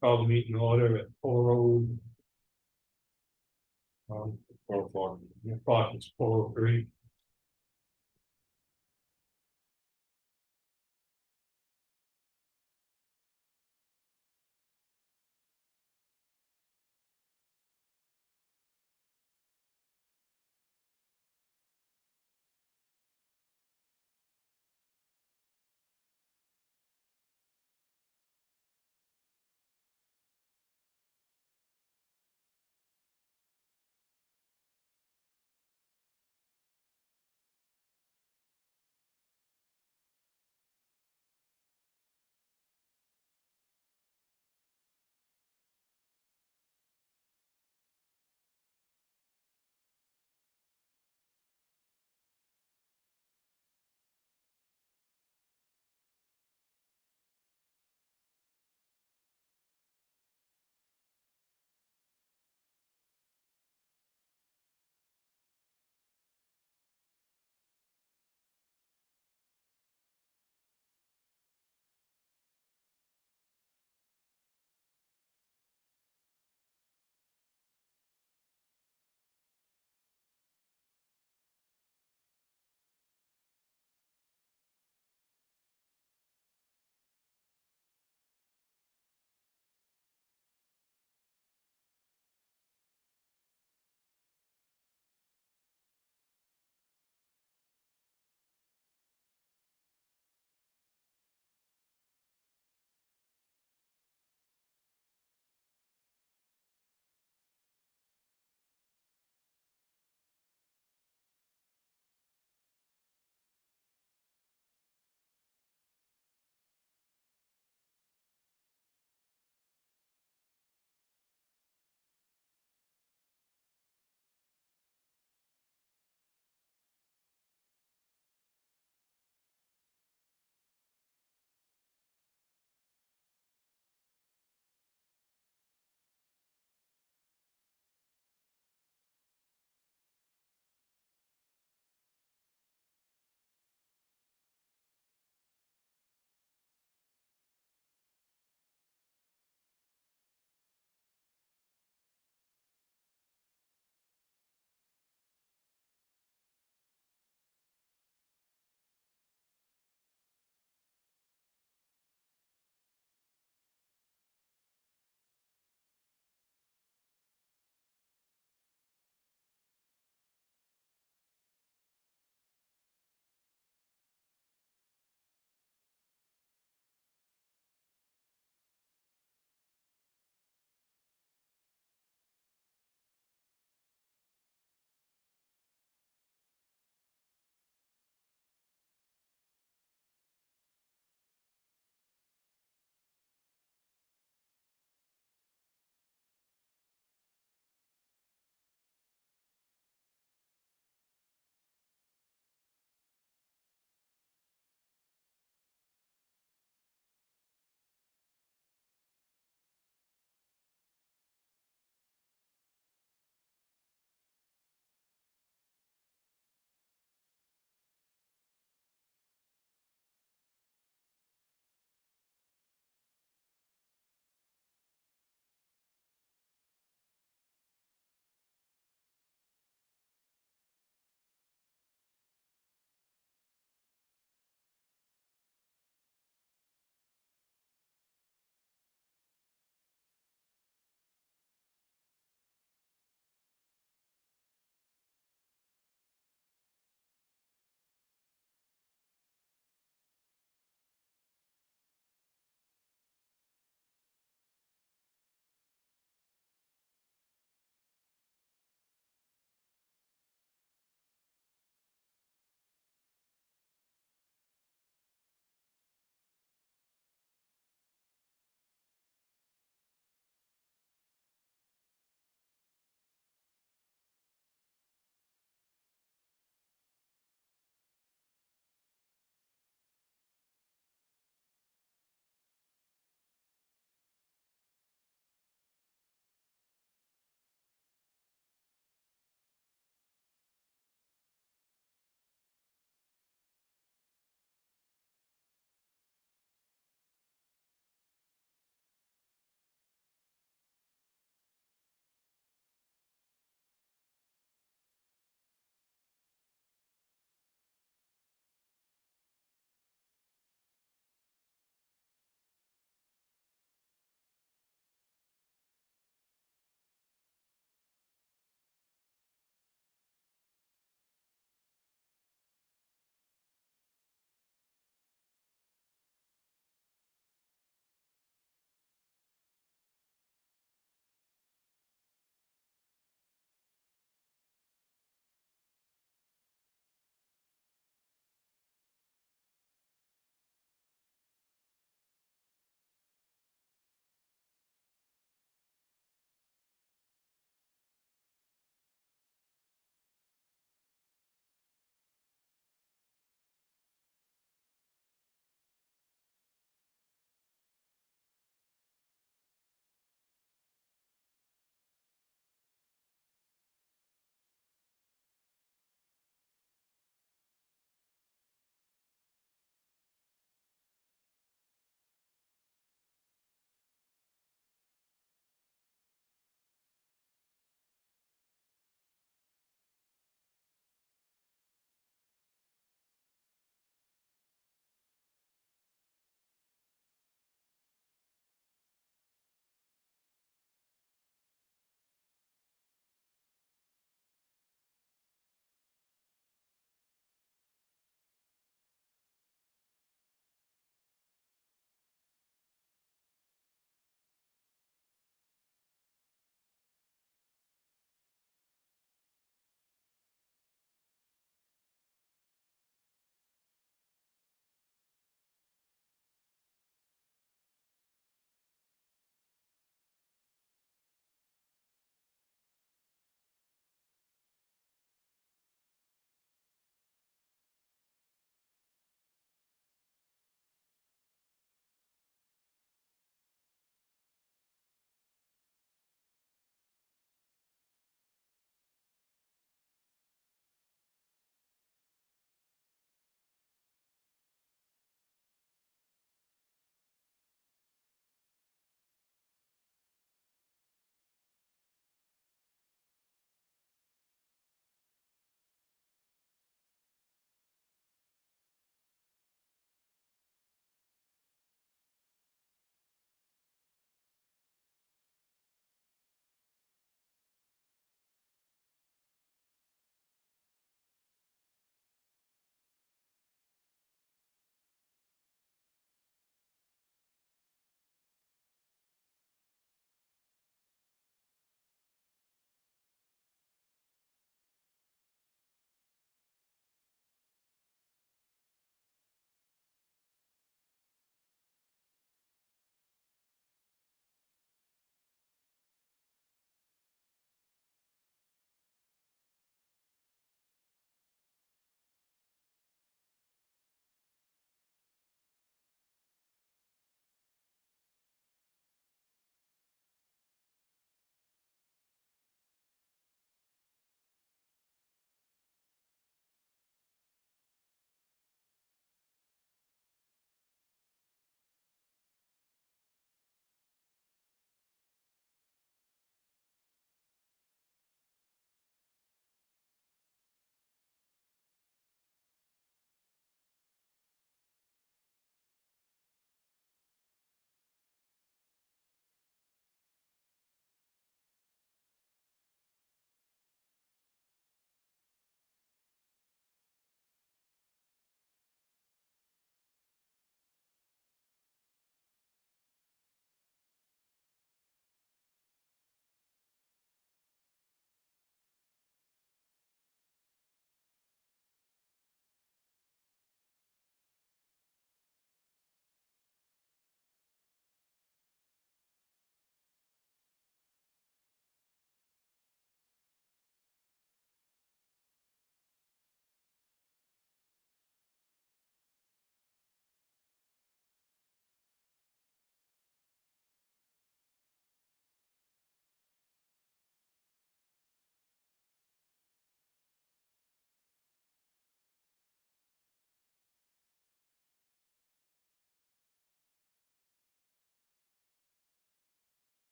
Call the meeting order at 4 o'clock. It's 4:03.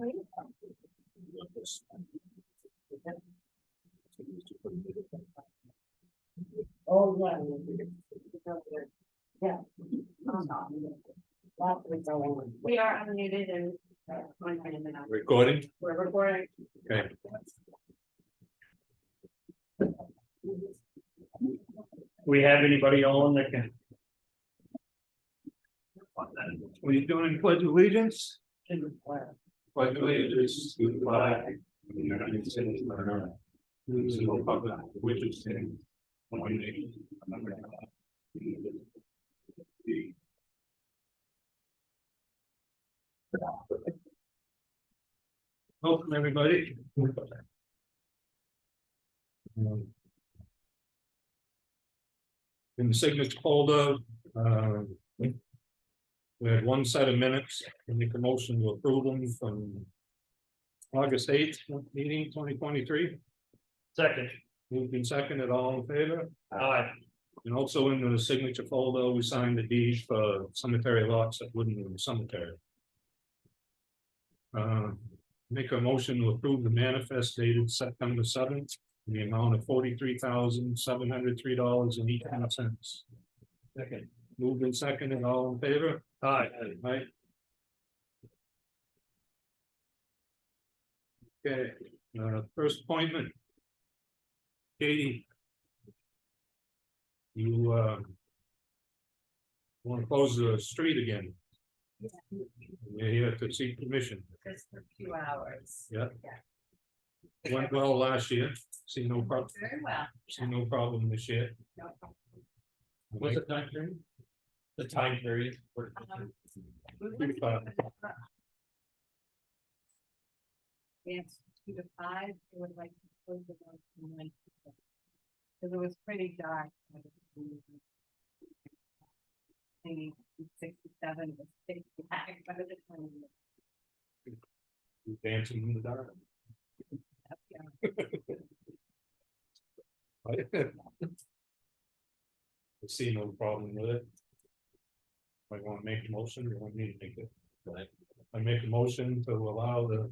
Oh, yeah. Yeah. We are unmuted and. Recording, We're recording. okay. We have anybody on that can? What are you doing, pledge of allegiance? Pledge allegiance to the flag of the United States of America, to the republic which is in one nation, under God, indivisible, welcome, everybody. In the signature folder, we had one set of minutes, and make a motion to approve them from August 8th, meeting 2023. Second. Moved and seconded, all in favor? Aye. And also in the signature folder, we signed the deed for cemetery lots at Woodland Cemetery. Make a motion to approve the manifest dated September 7th, in the amount of $43,703.18. Second. Moved and seconded, all in favor? Aye. Aye. Okay, first appointment. Katie. You want to close the street again? You're here to seek permission. Just for a few hours. Yeah. Went well last year. See no problem. Very well. See no problem this year. No problem. What's the time period? The time period. We went from, It's 2 to 5, it would like to close it out from 9 to 6. Because it was pretty dark. Maybe 67 was pitch black by the time. Dancing in the dark. I see no problem with it. I want to make a motion, or want me to make it? I make a motion to allow the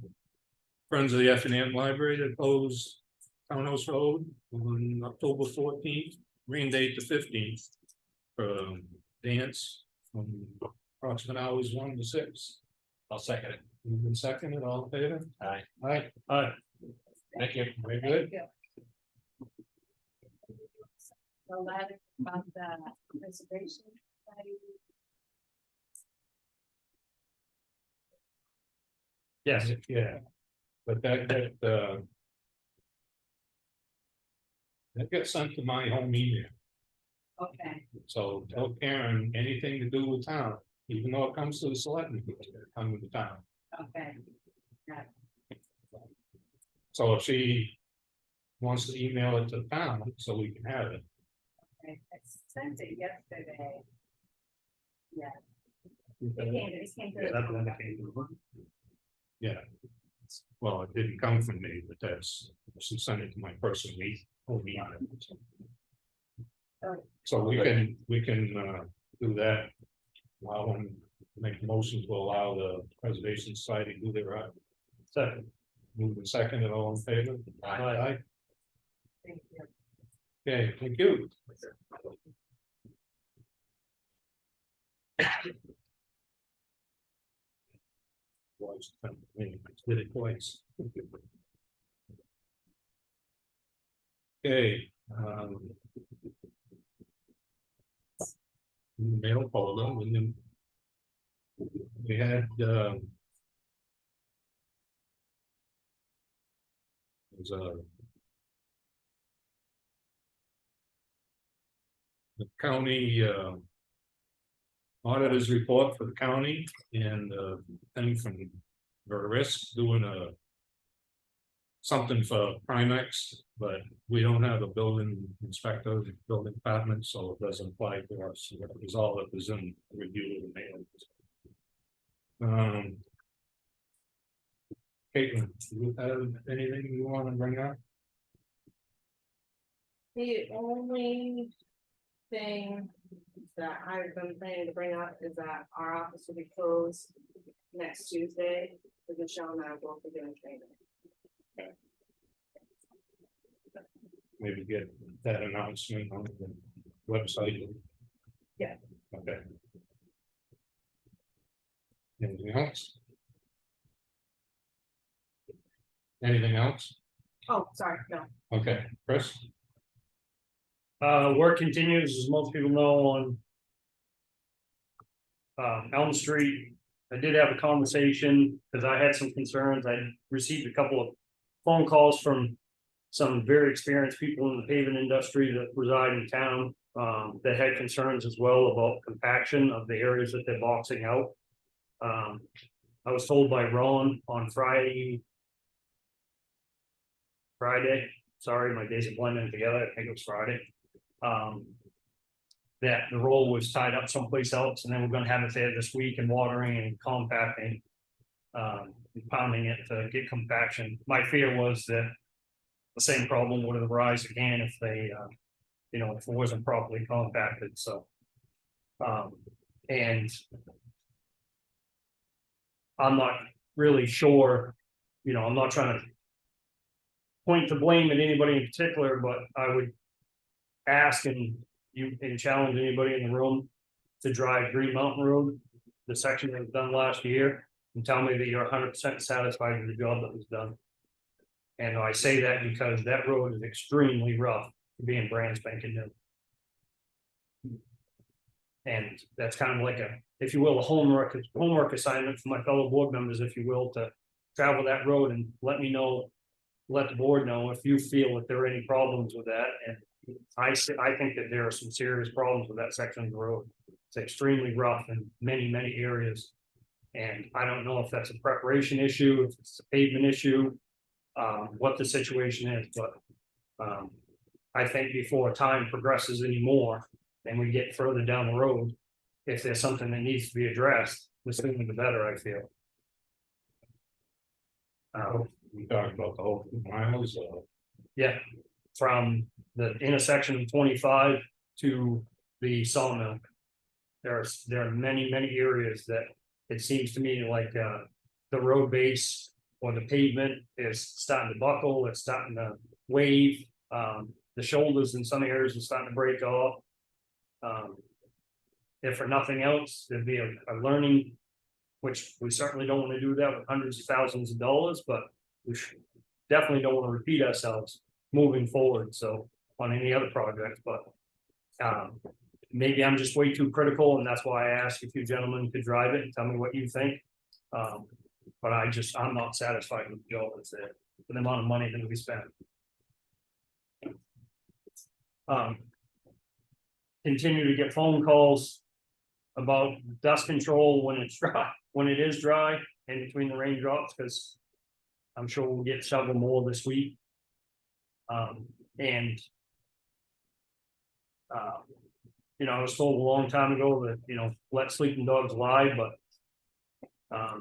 Friends of the Effingham Library to close Townhouse Road on October 14th, rain date the 15th. For dance from approximate hours 1 to 6. I'll second it. You've been seconded, all in favor? Aye. Aye. Aye. Thank you. Very good. The letter about the reservation. Yes. Yeah. But that gets sent to my home email. Okay, So tell Karen anything to do with town, even though it comes to the selectmen, it's gonna come with the town. okay. So if she wants to email it to the town, so we can have it. Okay, I sent it yesterday. Yeah. It came through. Yeah. Well, it didn't come from me, but that's, she sent it to my personal home email. So we can do that. Allow them to make a motion to allow the Preservation Society to do their. Second. Move in second and all in favor? Aye. Thank you. Okay, thank you. Twice, I did it twice. Okay. Mail folder, and then we had there's the county auditor's report for the county, and thing from Verisk doing something for Primex, but we don't have a building inspector, building department, so it doesn't apply to us. It was all that was in review of the mail. Caitlin, do you have anything you want to bring up? The only thing that I've been planning to bring up is that our office will be closed next Tuesday For Michelle and I are both doing training. Maybe get that announcement on the website. Yeah. Okay. Anything else? Anything else? Oh, sorry, no. Okay, Chris? Work continues, as most people know, on Elm Street. I did have a conversation because I had some concerns. I received a couple of phone calls from some very experienced people in the paving industry that reside in town, that had concerns as well about compaction of the areas that they're boxing out. I was told by Ron on Friday, sorry, my days are blending together, I think it was Friday. That the roll was tied up someplace else, and then we're gonna have it there this week and watering and compacting. And pounding it to get compaction. My fear was that the same problem would arise again if they, if it wasn't properly compacted, so. And I'm not really sure, I'm not trying to point the blame at anybody in particular, but I would ask and challenge anybody in the room to drive Green Mountain Road, the section that was done last year, and tell me that you're 100% satisfied with the job that was done. And I say that because that road is extremely rough, being brand spanking new. And that's kind of like a, if you will, a homework assignment for my fellow board members, if you will, to travel that road and let the board know if you feel that there are any problems with that. And I think that there are some serious problems with that section of the road. It's extremely rough in many areas. And I don't know if that's a preparation issue, if it's a pavement issue, what the situation is, but I think before time progresses anymore and we get further down the road, if there's something that needs to be addressed, the sooner the better, I feel. We talked about the whole 2 miles, Yeah, from the intersection of 25 to the sawmill. There are many areas that it seems to me like the road base or the pavement is starting to buckle, it's starting to wave. The shoulders in some areas are starting to break off. If for nothing else, there'd be a learning, which we certainly don't want to do that with hundreds of thousands of dollars, but we definitely don't want to repeat ourselves moving forward. So on any other project, but maybe I'm just way too critical, and that's why I asked if you gentlemen could drive it and tell me what you think. But I'm not satisfied with the job that's there, for the amount of money that we spent. Continue to get phone calls about dust control when it's dry, when it is dry and between the raindrops, because I'm sure we'll get several more this week. I was told a long time ago that, let sleeping dogs lie, but I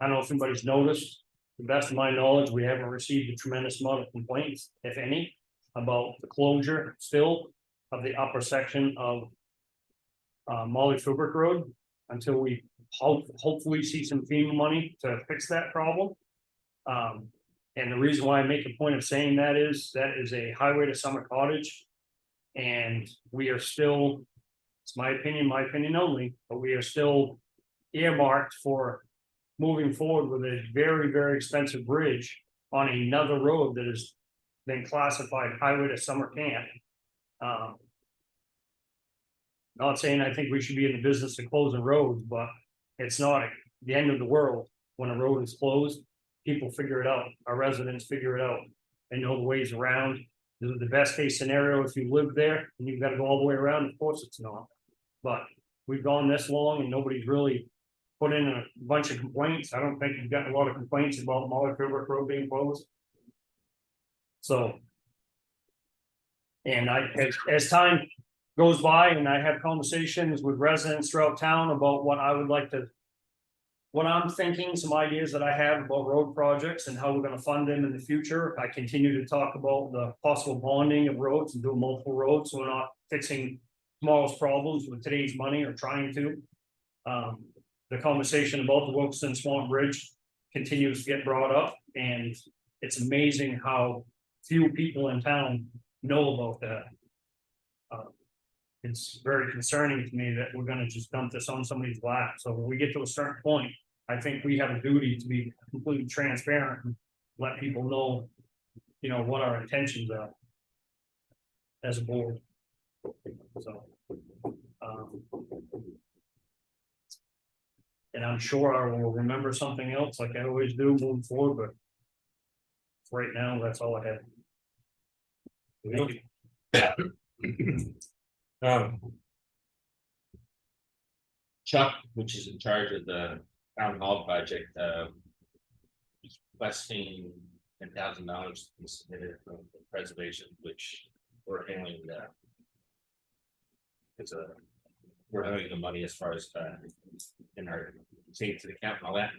don't know if anybody's noticed. To the best of my knowledge, we haven't received a tremendous amount of complaints, if any, about the closure still of the upper section of Molly Philbrook Road until we hopefully see some FEMA money to fix that problem. And the reason why I make a point of saying that is a highway to Summer Cottage. And we are still, it's my opinion only, but we are still earmarked for moving forward with a very expensive bridge on another road that has been classified highway to Summer Camp. Not saying I think we should be in the business of closing roads, but it's not the end of the world when a road is closed. People figure it out. Our residents figure it out. They know the ways around. The best case scenario, if you live there and you've got to go all the way around, of course it's not. But we've gone this long and nobody's really put in a bunch of complaints. I don't think you've gotten a lot of complaints about Molly Philbrook Road being closed. So, and as time goes by and I have conversations with residents throughout town about what I'm thinking, some ideas that I have about road projects and how we're gonna fund them in the future. I continue to talk about the possible bonding of roads and doing multiple roads, so we're not fixing tomorrow's problems with today's money or trying to. the conversation about the Wilson Swamp Bridge continues to get brought up, and it's amazing how few people in town know about that. It's very concerning to me that we're gonna just dump this on somebody's lap, so when we get to a certain point, I think we have a duty to be completely transparent, and let people know, you know, what our intentions are. As a board. So. And I'm sure I will remember something else like I always do moving forward, but. Right now, that's all I have. Thank you. Chuck, which is in charge of the town hall project, is requesting $10,000 to be submitted from the preservation, which we're handling that. We're having the money as far as in our savings account and all that.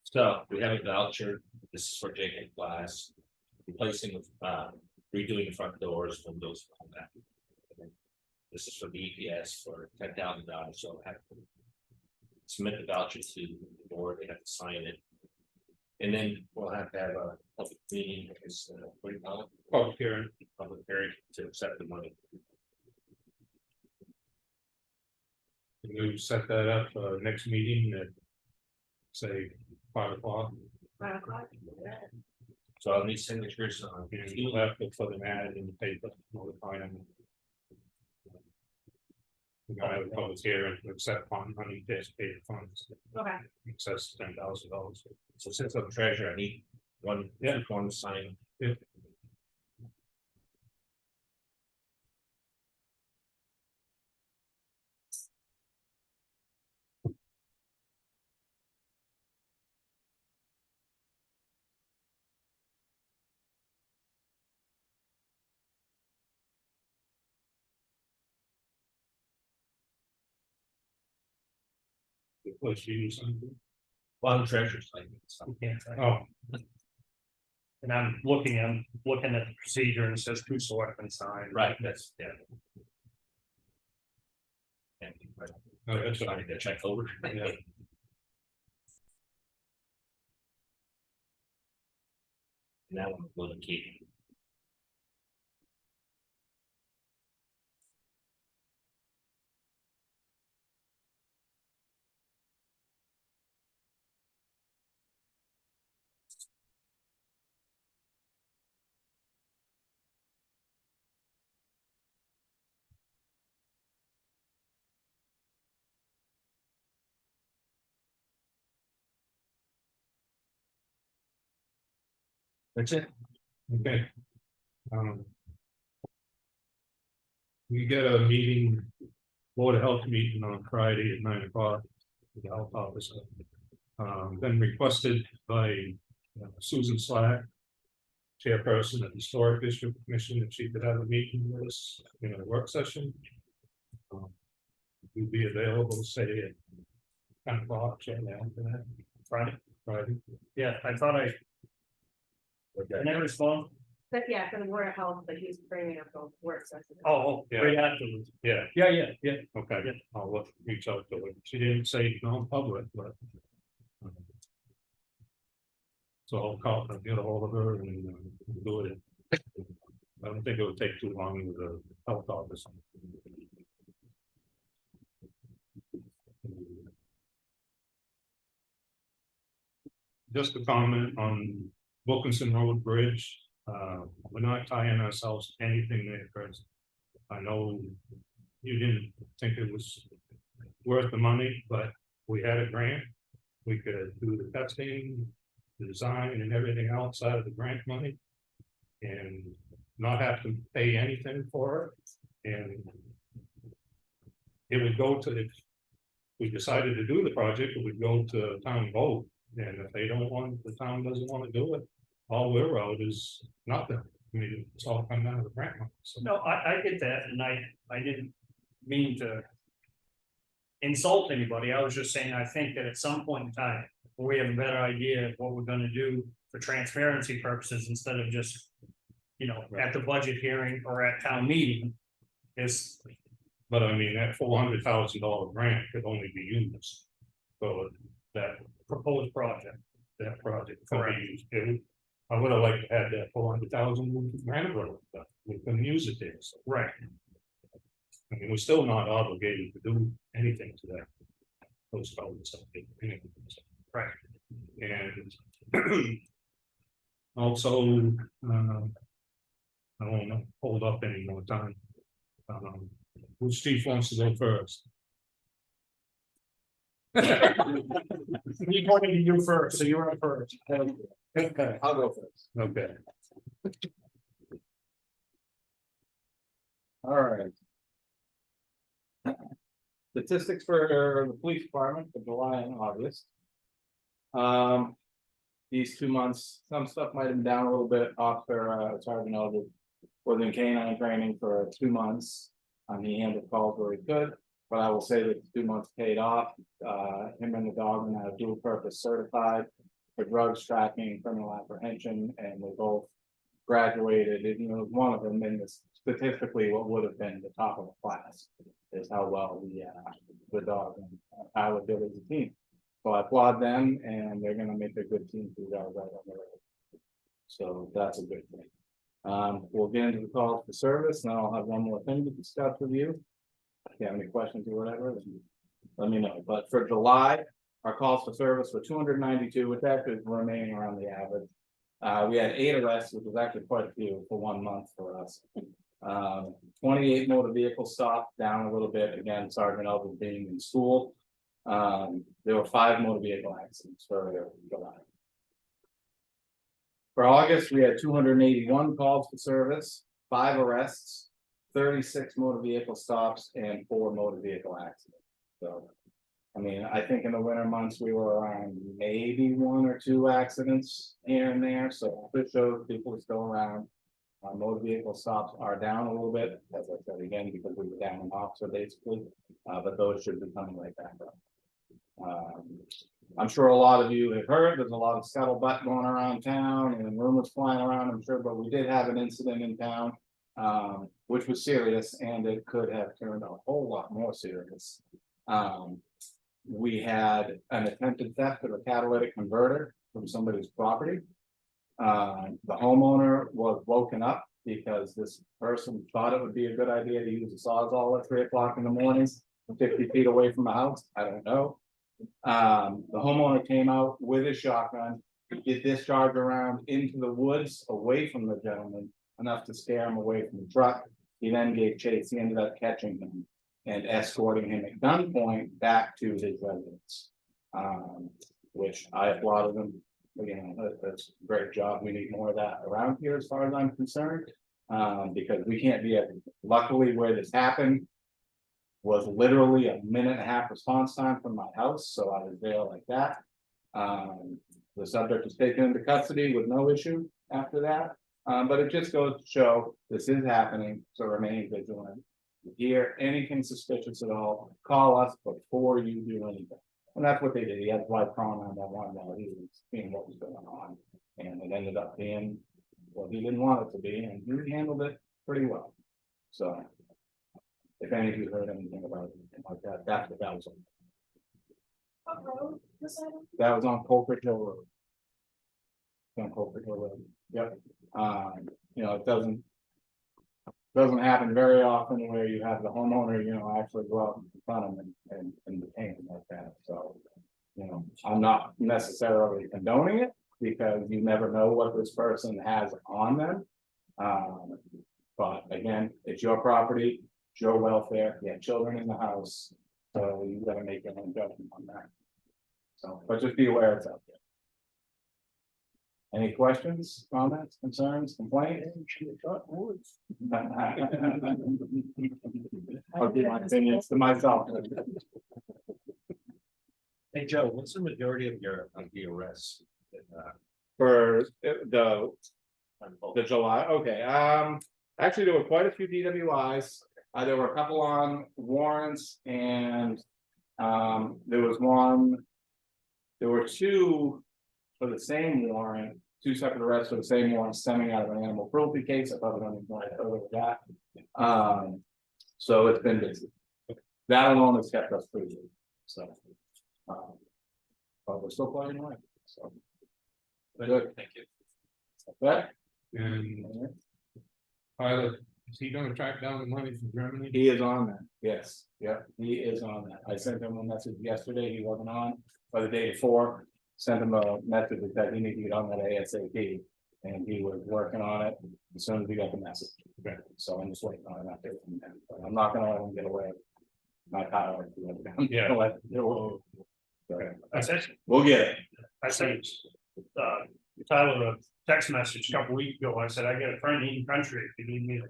So we have a voucher. This is for Jacob Glass, replacing redoing the front doors, windows, all that. This is for the EPS for $10,000. So I have to submit the voucher to the board. They have to sign it, and then we'll have to have a public meeting. Because what do you call it? Public hearing. Public hearing to accept the money. Can you set that up for next meeting at, say, 5 o'clock? 5 o'clock. So I'll need signatures on. You'll have to put an ad in the paper, notify them. We're gonna have a public hearing to accept money, anticipated funds, Okay, excess $10,000. So since I'm treasurer, I need one form signed. Let's use something. Well, I'm treasurer, like, so. Oh, And I'm looking at the procedure and it says 2 selectmen sign. Right, that's, yeah. And no, that's I fine. need to check over. Yeah. Now I'm going to keep. That's it. Okay. We get a meeting, Board of Health meeting on Friday at 9 o'clock. with The health officer. Been requested by Susan Slack, chairperson of the Historic District Commission, if she could have a meeting with us in a work session. We'd be available, say at 10 o'clock, shortly after that, Friday. Yeah, I thought I never respond. but yeah, for the Board of Health, but he's bringing up the work session. Oh, Yeah. right afterwards. Yeah, Yeah. okay, Yeah. I'll reach out to her. She didn't say non-public, but. So I'll call and get a hold of her and do it. I don't think it would take too long with the health office. Just a comment on Wilkinson Road Bridge. We're not tying ourselves to anything there, Chris. I know you didn't think it was worth the money, but we had a grant. We could do the testing, the design and everything else out of the grant money. And not have to pay anything for it. And it would go to, if we decided to do the project, it would go to town vote. And if they don't want, the town doesn't want to do it, all we're out is nothing. I mean, it's all coming out of the grant money. So No, I get that, and I didn't mean to insult anybody. I was just saying, I think that at some point in time, when we have a better idea of what we're gonna do for transparency purposes, instead of just, you know, at the budget hearing or at town meeting, is, but I mean, that $400,000 grant could only be used for that, Proposed project. that project. could be Correct. used. I would have liked to have that 400,000 granite road, but we couldn't use it there, so. Right. I mean, we're still not obligated to do anything to that. Those culverts, anyway, so. Right. And also, I don't wanna hold up any more time. Which chief wants to go first? He pointed to you first, so you're up first. Okay. I'll go first. Okay. All right. Statistics for the police department for July and August. These 2 months, some stuff might have been down a little bit. Officer Sergeant Eldred was in canine training for 2 months. He handled calls where he could, but I will say that the 2 months paid off. Him and the dog are dual purpose certified for drugs tracking, criminal apprehension, and they both graduated. And, one of them in this statistically what would have been the top of the class is how well the dog and Tyler did as a team. So I applaud them, and they're gonna make a good team for guys right on the road. So that's a good thing. We'll get into the calls for service, and I'll have one more thing to discuss with you. If you have any questions or whatever, then let me know. But for July, our calls for service were 292, which actually is remaining around the average. We had 8 arrests, which was actually quite a few for 1 month for us. 28 motor vehicle stopped, down a little bit, again, Sergeant Eldred being in school. There were 5 motor vehicle accidents for July. For August, we had 281 calls for service, 5 arrests, 36 motor vehicle stops, and 4 motor vehicle accidents. So, I mean, I think in the winter months, we were around maybe 1 or 2 accidents here and there, so this shows people are still around. Motor vehicle stops are down a little bit, as I said again, because we were down in officer basically, but those should be coming right back up. I'm sure a lot of you have heard, there's a lot of scuttlebutt going around town and rumors flying around, I'm sure, but we did have an incident in town. Which was serious, and it could have turned a whole lot more serious. We had an attempted theft of a catalytic converter from somebody's property. The homeowner was woken up because this person thought it would be a good idea to use a Sawzall at 3 o'clock in the morning, 50 feet away from the house. I don't know. The homeowner came out with his shotgun, did discharge around into the woods away from the gentleman, enough to scare him away from the truck. He then gave chase. He ended up catching him and escorting him at gunpoint back to his residence. Which I applauded him. Again, that's a great job. We need more of that around here as far as I'm concerned. Because we can't be luckily where this happened was literally a 1.5-minute response time from my house, so I was there like that. The subject was taken into custody with no issue after that. But it just goes to show this is happening, so remain vigilant. If you hear anything suspicious at all, call us before you do anything. And that's what they did. He had his wife calling on that one while he was seeing what was going on. And it ended up being what he didn't want it to be, and he handled it pretty well. So if any of you heard anything about it like that, that's what that was on. What road was that on? That was on Colquitt Hill Road. On Colquitt Hill Road, yep. It doesn't happen very often where you have the homeowner, actually go out and confront him and detain him like that, so. I'm not necessarily condoning it, because you never know what this person has on them. But again, it's your property, it's your welfare, you have children in the house, so you gotta make your own judgment on that. So, but just be aware it's out there. Any questions, comments, concerns, complaints? I'll give my opinions to myself. Hey, Joe, what's the majority of your arrests? For the July, okay, actually, there were quite a few DWIs. There were a couple on warrants, and there were 2 for the same warrant, 2 separate arrests for the same warrant stemming out of an animal cruelty case. I thought I don't want to go with that. So it's been busy. That alone has kept us pretty busy. So but we're still playing away, so. Good. Thank you. That, And pilot, is he gonna track down the money from Germany? he is on that, yes, yeah, he is on that. I sent him a message yesterday, he wasn't on, or the day before. Sent him a message that he needed to get on that ASAP, and he was working on it as soon as he got the message. Okay. So I'm just waiting on an update from him, but I'm not gonna let him get away. My power. Yeah. I said, We'll get it. I sent, Tyler a text message a couple weeks ago. I said, I got a friend in the country, if you need me.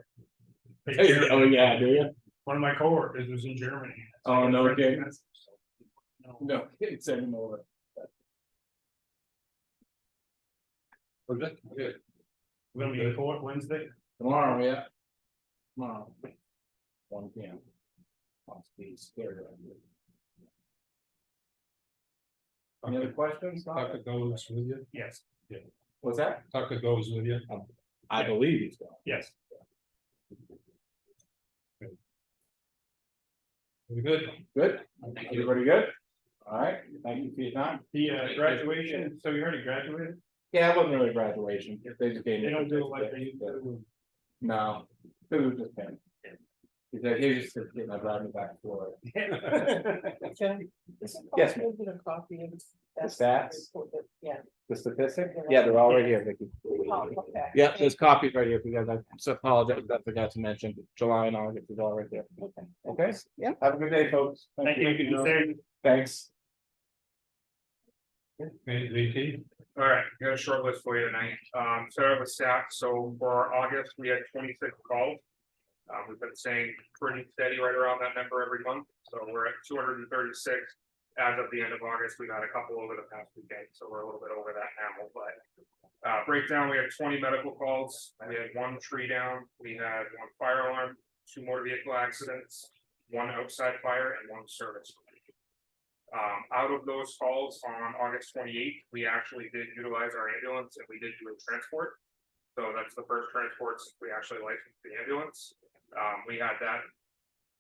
to take care of Oh, it." yeah, do you? One of my coworkers was in Germany. Oh, no Okay. kidding. No, it's send him over. We're good. Good. We're gonna be in court Wednesday. Tomorrow, yeah. Tomorrow. 1 p.m. Must be scary. Any other questions? Tucker goes with you? Yes, What's that? Tucker goes with you? I believe he's going. yes. We good? Good? Everybody good? All right, thank you for your time. The graduation, so you already graduated? Yeah, it wasn't really graduation. They just gave me. They don't do it like they used to. No, it was just him. He said, here's just getting my driving back for Yes, ma'am. A copy of the stats, Yeah. the statistics. Yeah, they're all right here, Vicky. Oh, okay. Yeah, there's copies right here for you guys. I just apologize, I forgot to mention July and August is all right there. Okay, Yeah. have a good day, folks. Thank you. Thanks. VT? All right, got a short list for you tonight. Start with staff. So for August, we had 26 calls. We've been staying pretty steady right around that number every month. So we're at 236 as of the end of August. We've had a couple over the past weekend, so we're a little bit over that now. But breakdown, we had 20 medical calls. We had 1 tree down. We had 1 fire alarm, 2 motor vehicle accidents, 1 outside fire, and 1 service. Out of those calls on August 28th, we actually did utilize our ambulance and we did do a transport. So that's the first transport since we actually licensed the ambulance. We had that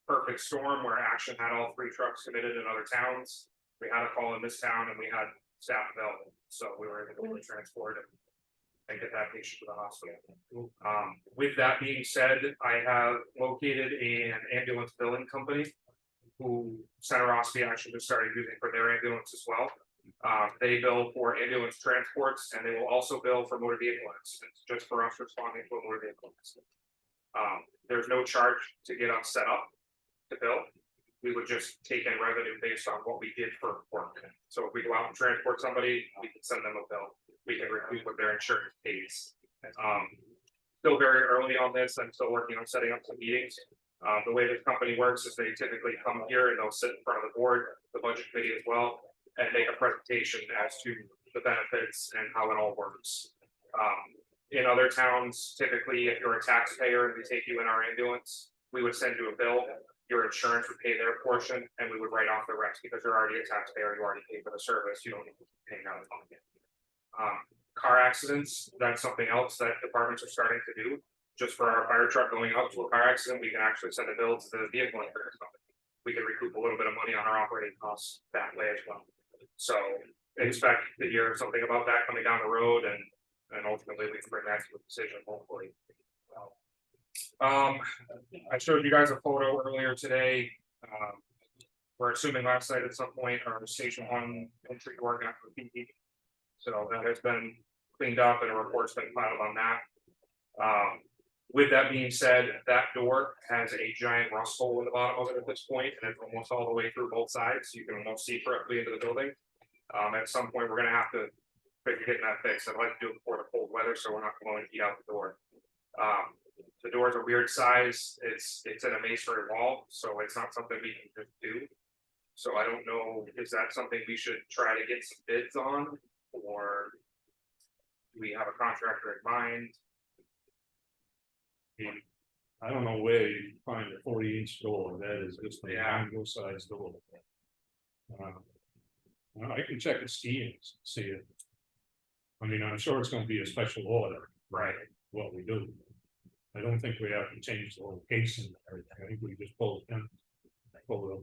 perfect storm where Action had all 3 trucks committed in other towns. We had a call in this town and we had staff available, so we were able to transport and get that patient to the hospital. With that being said, I have located an ambulance billing company who Center Ospey actually just started using for their ambulance as well. They bill for ambulance transports and they will also bill for motor vehicle accidents, just for us responding to a motor vehicle accident. There's no charge to get us set up to bill. We would just take in revenue based on what we did for work. So if we go out and transport somebody, we can send them a bill. We can recoup what their insurance pays. Still very early on this. I'm still working on setting up some meetings. The way this company works is they typically come here and they'll sit in front of the board, the budget committee as well, and make a presentation as to the benefits and how it all works. In other towns, typically, if you're a taxpayer and we take you in our ambulance, we would send you a bill. Your insurance would pay their portion and we would write off the rest because you're already a taxpayer, you already paid for the service, you don't need to pay out of pocket. Car accidents, that's something else that departments are starting to do. Just for our fire truck going out to a car accident, we can actually send a bill to the vehicle insurance company. We can recoup a little bit of money on our operating costs that way as well. So expect to hear something about that coming down the road and ultimately we can bring that to a decision, hopefully. I showed you guys a photo earlier today. We're assuming last night at some point our station 1 entry door got repeated. So that has been cleaned up and a report's been filed on that. With that being said, that door has a giant rust hole in the bottom of it at this point, and it's almost all the way through both sides. You can almost see directly into the building. At some point, we're gonna have to figure getting that fixed. I'd like to do it before the cold weather, so we're not blowing heat out the door. The door is a weird size. It's in a masonry wall, so it's not something we can just do. So I don't know, is that something we should try to get some bids on, or do we have a contractor in mind? I don't know where you find a 40-inch door, that is just a angle size door. I can check the Stevens, see it. I mean, I'm sure it's gonna be a special order, right, what we do. I don't think we have to change the whole casing and everything, I think we just pull it in. Pull it up,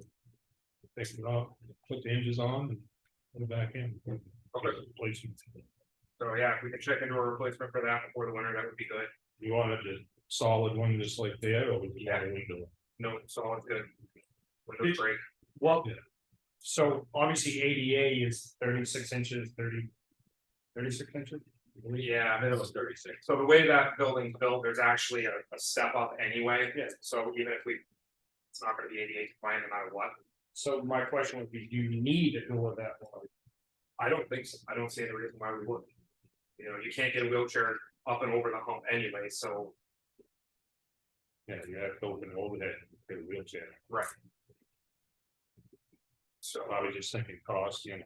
fix it up, put the hinges on, and Put it back in. Okay. Replacement. So yeah, if we can check into a replacement for that before the winter, that would be good. You wanted the solid one just like there, or was it a window? No, solid good. Windows great. Well. Yeah. So obviously ADA is 36 inches, 36 inches. Yeah, It was 36. so the way that building's built, there's actually a step up anyway. Yeah. So even if we, it's not gonna be 88 compliant no matter what. So my question would be, do you need a door that wide? I don't think so. I don't see any reason why we would. You know, you can't get a wheelchair up and over the hump anyway, so. Yeah, you have to open it over there, get a wheelchair. Right. So I was just thinking cost, you know.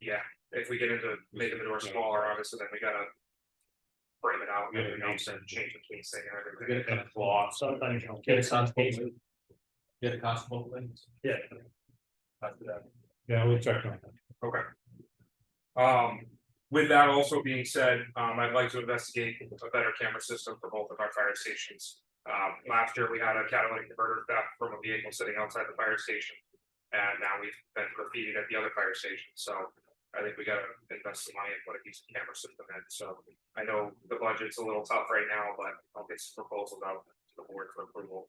yeah, if we get into making the door smaller, obviously, then we gotta. Frame it out, Yeah, everything else makes and sense. change the casing and Get everything. a cut cloth, Sometimes you don't get get a a cost, constable. get a constable things. Yeah. After that. Yeah, we'll check on that. Okay. With that also being said, I'd like to investigate a better camera system for both of our fire stations. Last year we had a catalytic converter theft from a vehicle sitting outside the fire station. And now we've been graffitied at the other fire station, so I think we gotta invest some money and put a decent camera system in, so. I know the budget's a little tough right now, but I'll get some proposals out to the board for approval.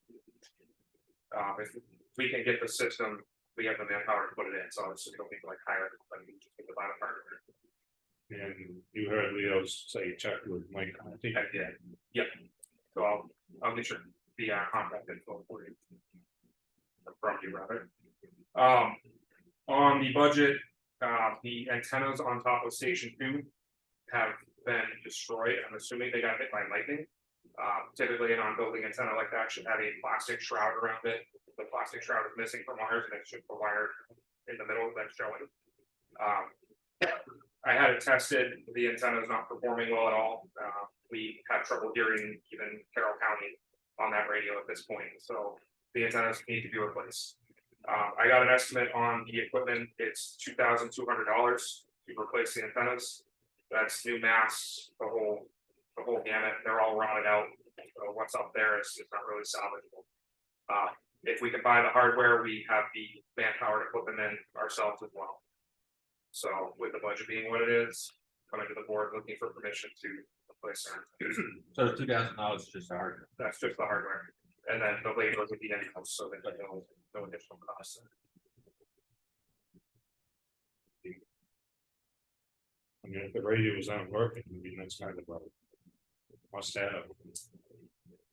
If we can get the system, we have the manpower to put it in, so obviously we don't need to like hire, but we just need to buy the hardware. And you heard Leo's say check with Mike, I think. I did, yep. So I'll get your contact info for you. From you rather. On the budget, the antennas on top of station 2 have been destroyed. I'm assuming they got hit by lightning. Typically an on-building antenna like that should have a plastic shroud around it. The plastic shroud is missing from wires and it should be wired in the middle that's showing. I had it tested, the antenna is not performing well at all. We have trouble hearing even Carroll County on that radio at this point, so the antennas need to be replaced. I got an estimate on the equipment, it's $2,200 to replace the antennas. That's new masts, the whole gamut, they're all rotted out. So what's up there is not really salvageable. If we can buy the hardware, we have the manpower to put them in ourselves as well. So with the budget being what it is, coming to the board looking for permission to replace them. So the $2,000 is just hard. That's just the hardware. And then the labor would be in-house, so there's no additional costs. I mean, if the radios aren't working, I mean, that's kind of a must have.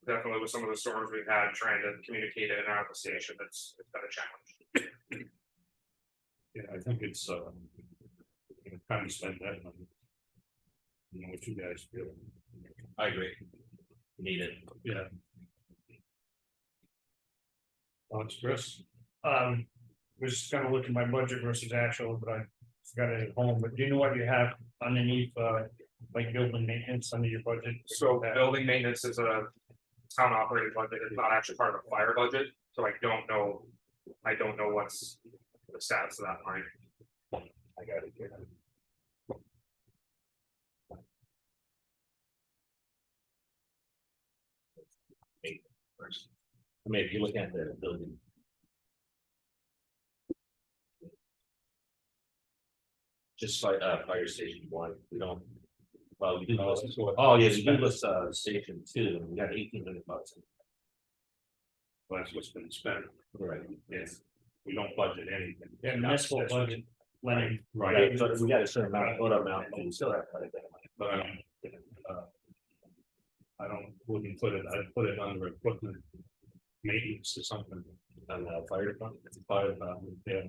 Definitely with some of the storms we've had trying to communicate in and out of the station, it's been a challenge. Yeah, I think it's kind of spend that money. You know what you guys feel. I agree. Need it. Yeah. Thoughts, Chris? Was gonna look at my budget versus actual, but I got it at home, but do you know what you have underneath, like building maintenance under your budget? So building maintenance is a town operating budget, it's not actually part of a fire budget, so I don't know what's the status of that line. I got it. Here. I mean, if you look at the building. Just like fire station 1, we don't. Well, we do list, oh yes, we do list station 2, and we got $1,800. Well, that's what's been spent. Right. Yes. We don't budget anything. Yeah, municipal budget, Lenny. Right. So we got a certain amount, what amount, and we still have quite a bit of money. But wouldn't put it, I'd put it under equipment. Maintenance or something. On the fire department. Fire department, yeah.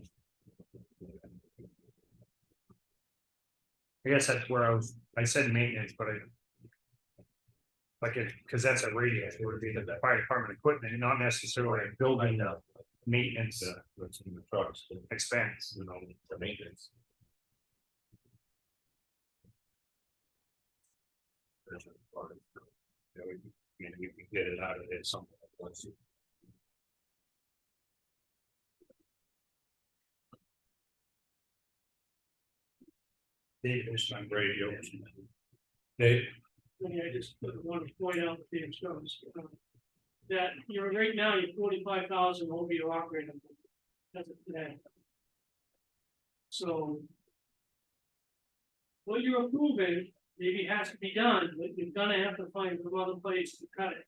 I guess that's where I said maintenance, but like it, because that's a radio, it would be the fire department equipment, not necessarily a building maintenance That's in the trucks, expense. you know, The maintenance. yeah, we can get it out of there somewhere. Once you- There's some radios. Dave? I just want to point out the insurance. That you're right now, you're 45,000 over your operating. That's it today. So. What you're approving maybe has to be done, but you're gonna have to find some other place to cut it.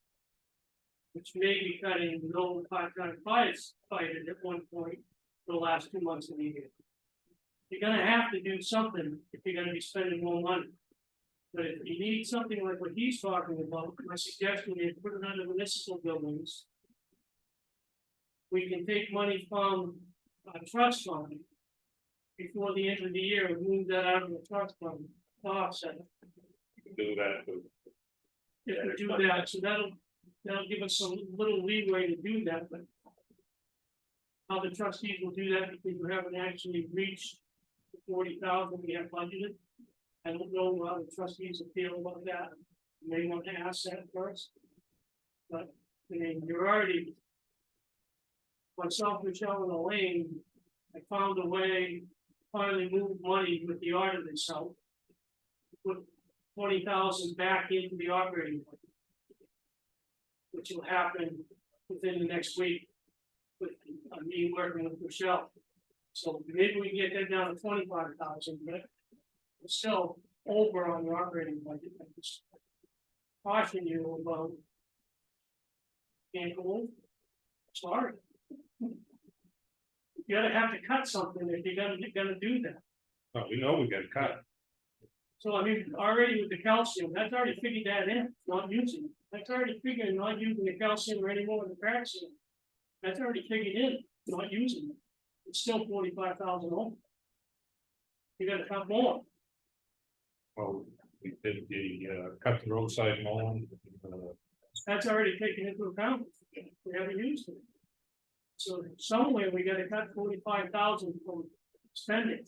Which may be cutting the old part-time fighters at one point for the last 2 months of the year. You're gonna have to do something if you're gonna be spending more money. But if you need something like what he's talking about, my suggestion is put it under municipal buildings. We can take money from a trust fund. Before the end of the year, and move that out of the trust fund, to offset it. Do that. If we do that, so that'll give us some little leeway to do that, but. How the trustees will do that, because we haven't actually reached the 40,000 we have budgeted. I don't know how the trustees will feel about that, you may want to ask that first. But, I mean, you're already. Myself, Michelle, and Elaine, I found a way, finally move money with the auditors help. Put 20,000 back into the operating budget. Which will happen within the next week. With me working with Michelle. So maybe we can get that down to 25,000, but it's still over on the operating budget. I just caution you about. Can't go over. Sorry. You gotta have to cut something if you're gonna do that. No, we know we got cut. So I mean, already with the calcium, that's already figured that in, not using, it. That's already figured not using the calcium anymore with the calcium. That's already figured in, not using it. It's still 45,000 over. You gotta cut more. Well, we did the, cut the roadside mowing. That's already taken into account. We haven't used it. So somewhere we gotta cut 45,000 from spending.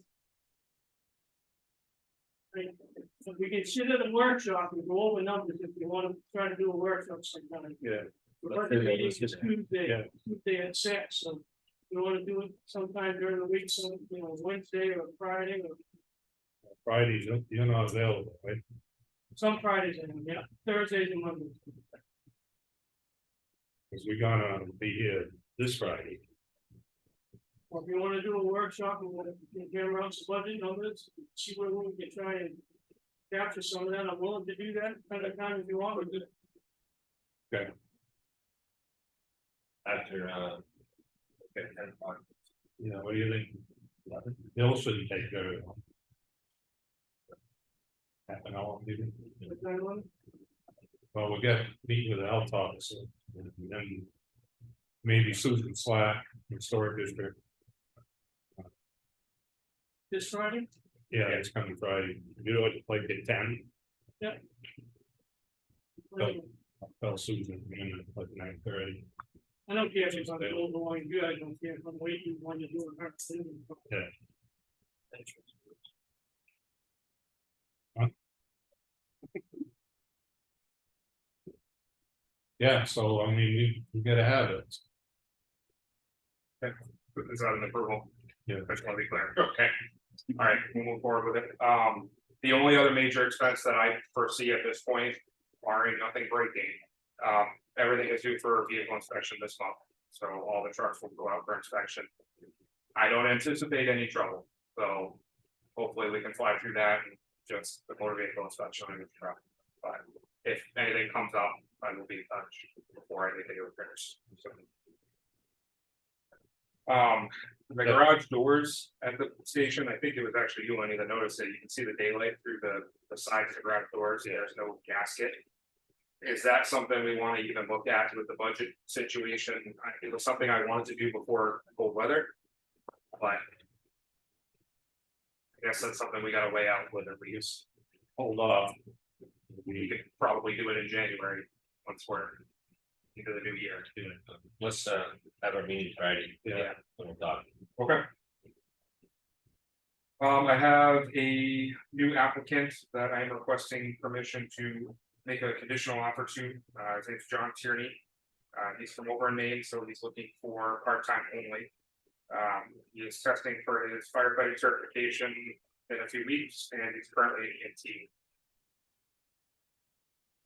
If we can sit at a workshop and go over numbers, if you wanna try to do a workshop sometime. Yeah. The budget meeting is Yeah. Tuesday at 6, so you wanna do it sometime during the week, so, Wednesday or Friday, or Fridays, you're not available, right? some Fridays, yeah, Thursdays and Mondays. Because we're gonna be here this Friday. Or if you wanna do a workshop and wanna get around some budget numbers, see where we can try and capture some of that, I'm willing to do that, kind of time if you want, but After, okay, 10 o'clock. Yeah, what do you think? Bill shouldn't take very long. Half an hour, maybe. Well, we'll get, meet with the health officer, and then maybe Susan Slack, Historic District. this Friday, Yeah, it's coming Friday. You know, like at 10, I'll tell Susan, like 9:30. I don't care if it's on the old line, you guys don't care if I'm waiting when you do it. Yeah. Yeah, so I mean, we gotta have it. Is that an approval? Yeah. I just want to be clear. Okay. All right, we'll move forward with it. The only other major expense that I foresee at this point, barring nothing breaking, everything is due for vehicle inspection this month. So all the trucks will go out for inspection. I don't anticipate any trouble, so hopefully we can fly through that and just the motor vehicle inspection on the truck. But if anything comes up, I will be in touch before I make any repairs. So. The garage doors at the station, I think it was actually you, Lenny, that noticed it. You can see the daylight through the sides of the garage doors. There's no gasket. Is that something we want to even look at with the budget situation? It was something I wanted to do before cold weather. But I guess that's something we gotta weigh out whether we use. Hold off. We could probably do it in January once we're into the new year. Let's have our meeting Friday. Yeah. We'll talk. Okay. I have a new applicant that I am requesting permission to make a conditional offer to. His name's John Tierney. He's from over in Maine, so he's looking for part-time only. He is testing for his firefighting certification in a few weeks, and he's currently an EMT.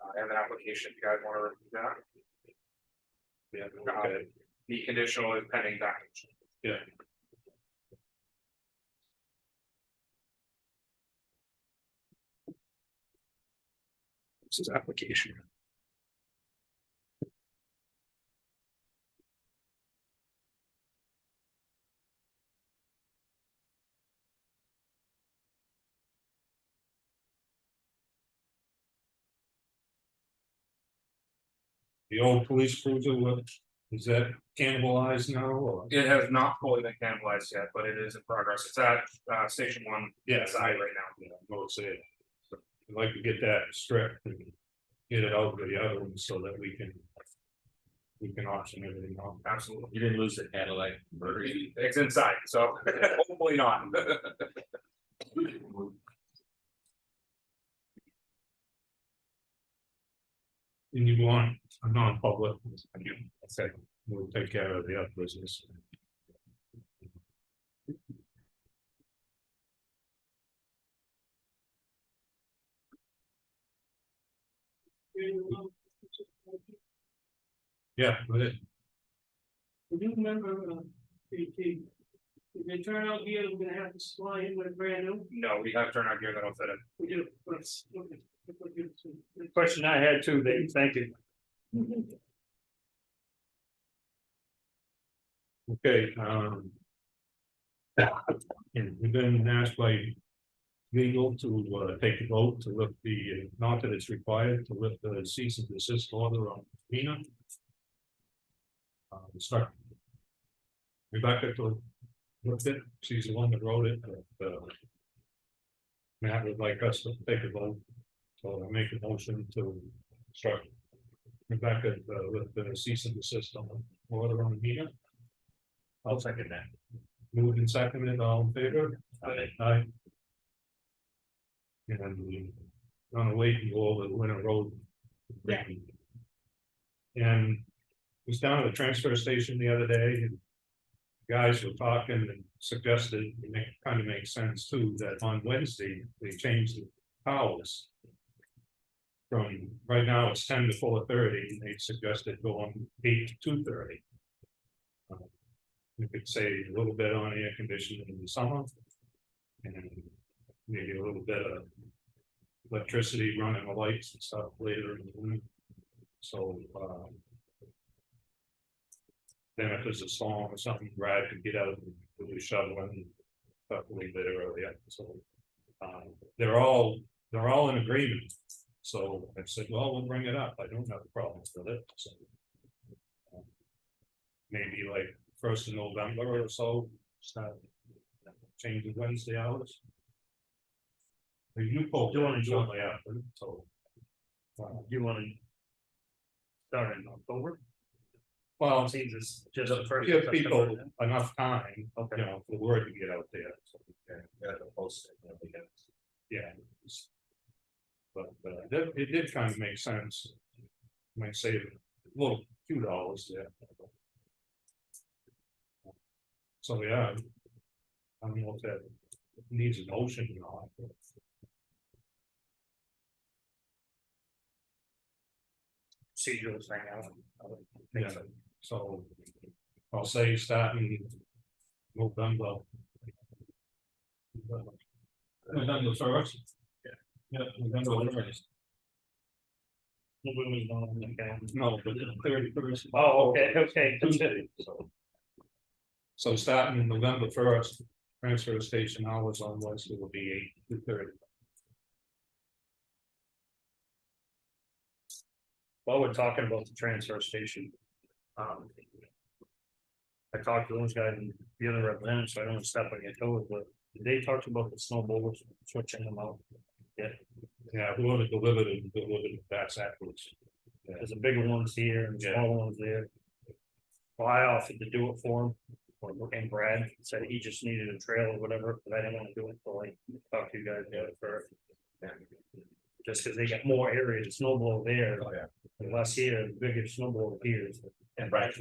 I have an application, if you guys want to review that. Yeah, okay. The conditional is pending package. Yeah. This is application. The old police cruiser, what, is that cannibalized now or? It has not fully been cannibalized yet, but it is in progress. It's at station one Yeah, side right now. Yeah, no, it's it. I'd like to get that stripped and get it out to the other ones so that we can. We can auction everything off. Absolutely. You didn't lose the Cadillac converter. It's inside, so hopefully not. And you want a non-public, I said, we'll take care of the other business. Yeah, but it, Do you remember, did they turn out here, we're gonna have to supply him with a brand new? No, we have turnout gear that'll fit it. We do, let's, okay. Question I had too, Dave, thank you. okay, and we've been asked by legal to take a vote to lift the, not that it's required to lift the cease and desist order on Mina. Start. Rebecca to lift it, she's the one that wrote it, but Matt would like us to take a vote, so I make a motion to start. Rebecca, with the cease and desist on the order on Mina. I'll second that. Moved and seconded, all in favor? Aye. Aye. And we gonna wait and go over the Winter Road. Yeah. And was down at the transfer station the other day and. Guys were talking and suggested, it kind of makes sense too, that on Wednesday, they changed the hours. From right now, it's 10 to 4:30, and they suggested going 8 to 2:30. You could save a little bit on air conditioning in the summer. And maybe a little bit of electricity running the lights and stuff later in the winter. So, then if there's a storm or something, Brad could get out and do shoveling and stuff a little bit earlier, so. They're all in agreement, so I said, well, we'll bring it up, I don't have problems with it, so. Maybe like 1st of November or so, start changing Wednesday hours. You pulled Do you wanna it do it? shortly after, so. Do you wanna start in October? Well, It seems it's just the first. give people enough time, Okay. you know, for the word to get out there. So, Yeah, the post it. yeah. But it did kind of make sense. Might save a little few dollars there. So, yeah. I don't know if that needs an motion or not. Procedural thing out. Yeah, so I'll say starting November. November 1st. Yeah, November 1st. No, but the 31st. Oh, okay. Tuesday, so. So starting November 1st, transfer station hours on Wednesday will be 8 to 30. While we're talking about the transfer station. I talked to those guys and the other representatives, so I don't step on your toes, but they talked about the snowballs, switching them out. Yeah, whoever delivered it, that's afterwards. There's a bigger ones here and Yeah. smaller ones there. Well, I offered to do it for him, and Brad said he just needed a trail or whatever, but I didn't want to do it until I talked to you guys about it first. Just because they got more area to snowball there, Oh, yeah. and less here, bigger snowball here. And Brad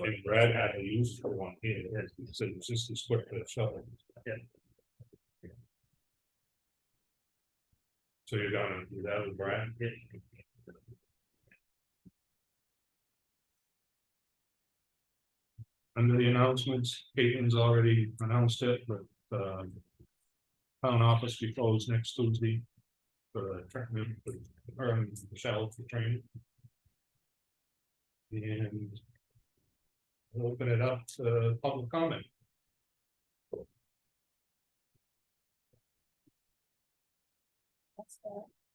had to use for one here, so it was just as quick to shovel. Yeah. So you're gonna do that with Brad? Yeah. Under the announcements, Caitlin's already announced it, but town office be closed next Tuesday. for training, or Michelle for training. And we'll open it up to public comment.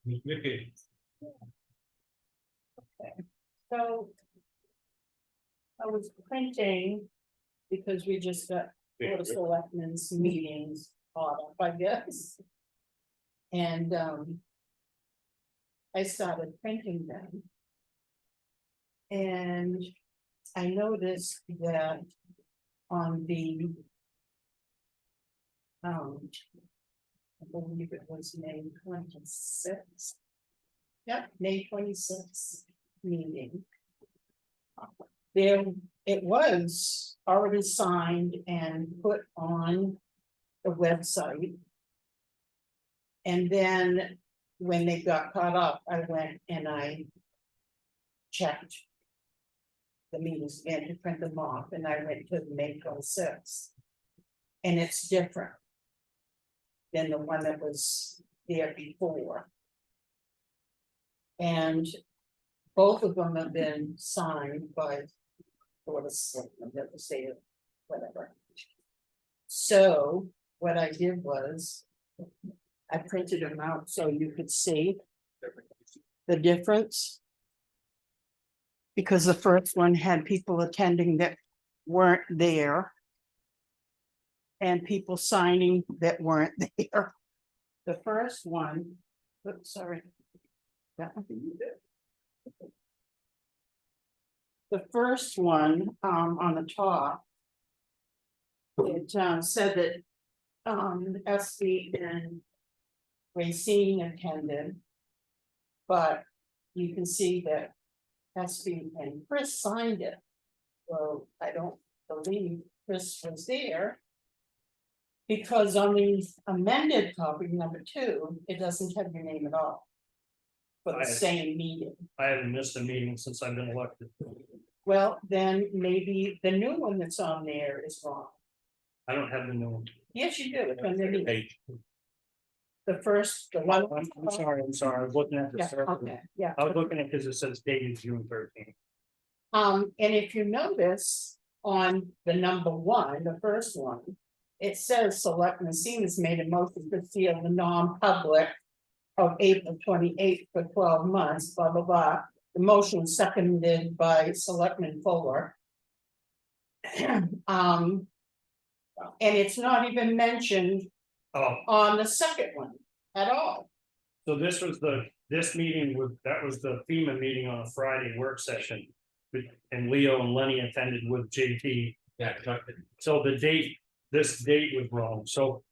Ms. Vicky, So. I was printing, because we just got Board of Selectmen's meetings caught up, I guess. And, I started printing them. And I noticed that on the. I believe it was May 26th. Yep, May 26th meeting. There, it was already signed and put on the website. And then when they got caught up, I went and I checked the meetings again to print them off, and I went to May 26th. And it's different than the one that was there before. And both of them have been signed by Board of Selectmen, that was say whatever. So what I did was I printed them out so you could see the difference. Because the first one had people attending that weren't there. And people signing that weren't there. The first one, oops, sorry. That one. The first one, on the top. It said that SB and Racine attended. But you can see that SB and Chris signed it. Well, I don't believe Chris was there. Because on the amended copy number 2, it doesn't have your name at all. For the same meeting. I haven't missed a meeting since I've been elected. Well, then maybe the new one that's on there is wrong. I don't have the new one. Yes, you do. It's on the new- Page. The first, the one. I'm sorry, I was looking at the Yeah, server. okay, yeah. I was looking at, because it says dated June 13th. And if you notice on the number 1, the first one, it says Selectman Seamus made a motion to seal the non-public of April 28th for 12 months, blah, blah, blah. The motion was seconded by Selectman Fuller. And it's not even mentioned Oh, on the second one at all. so this was this meeting that was the FEMA meeting on a Friday work session. And Leo and Lenny attended with JT. Yeah, So this date was wrong, so.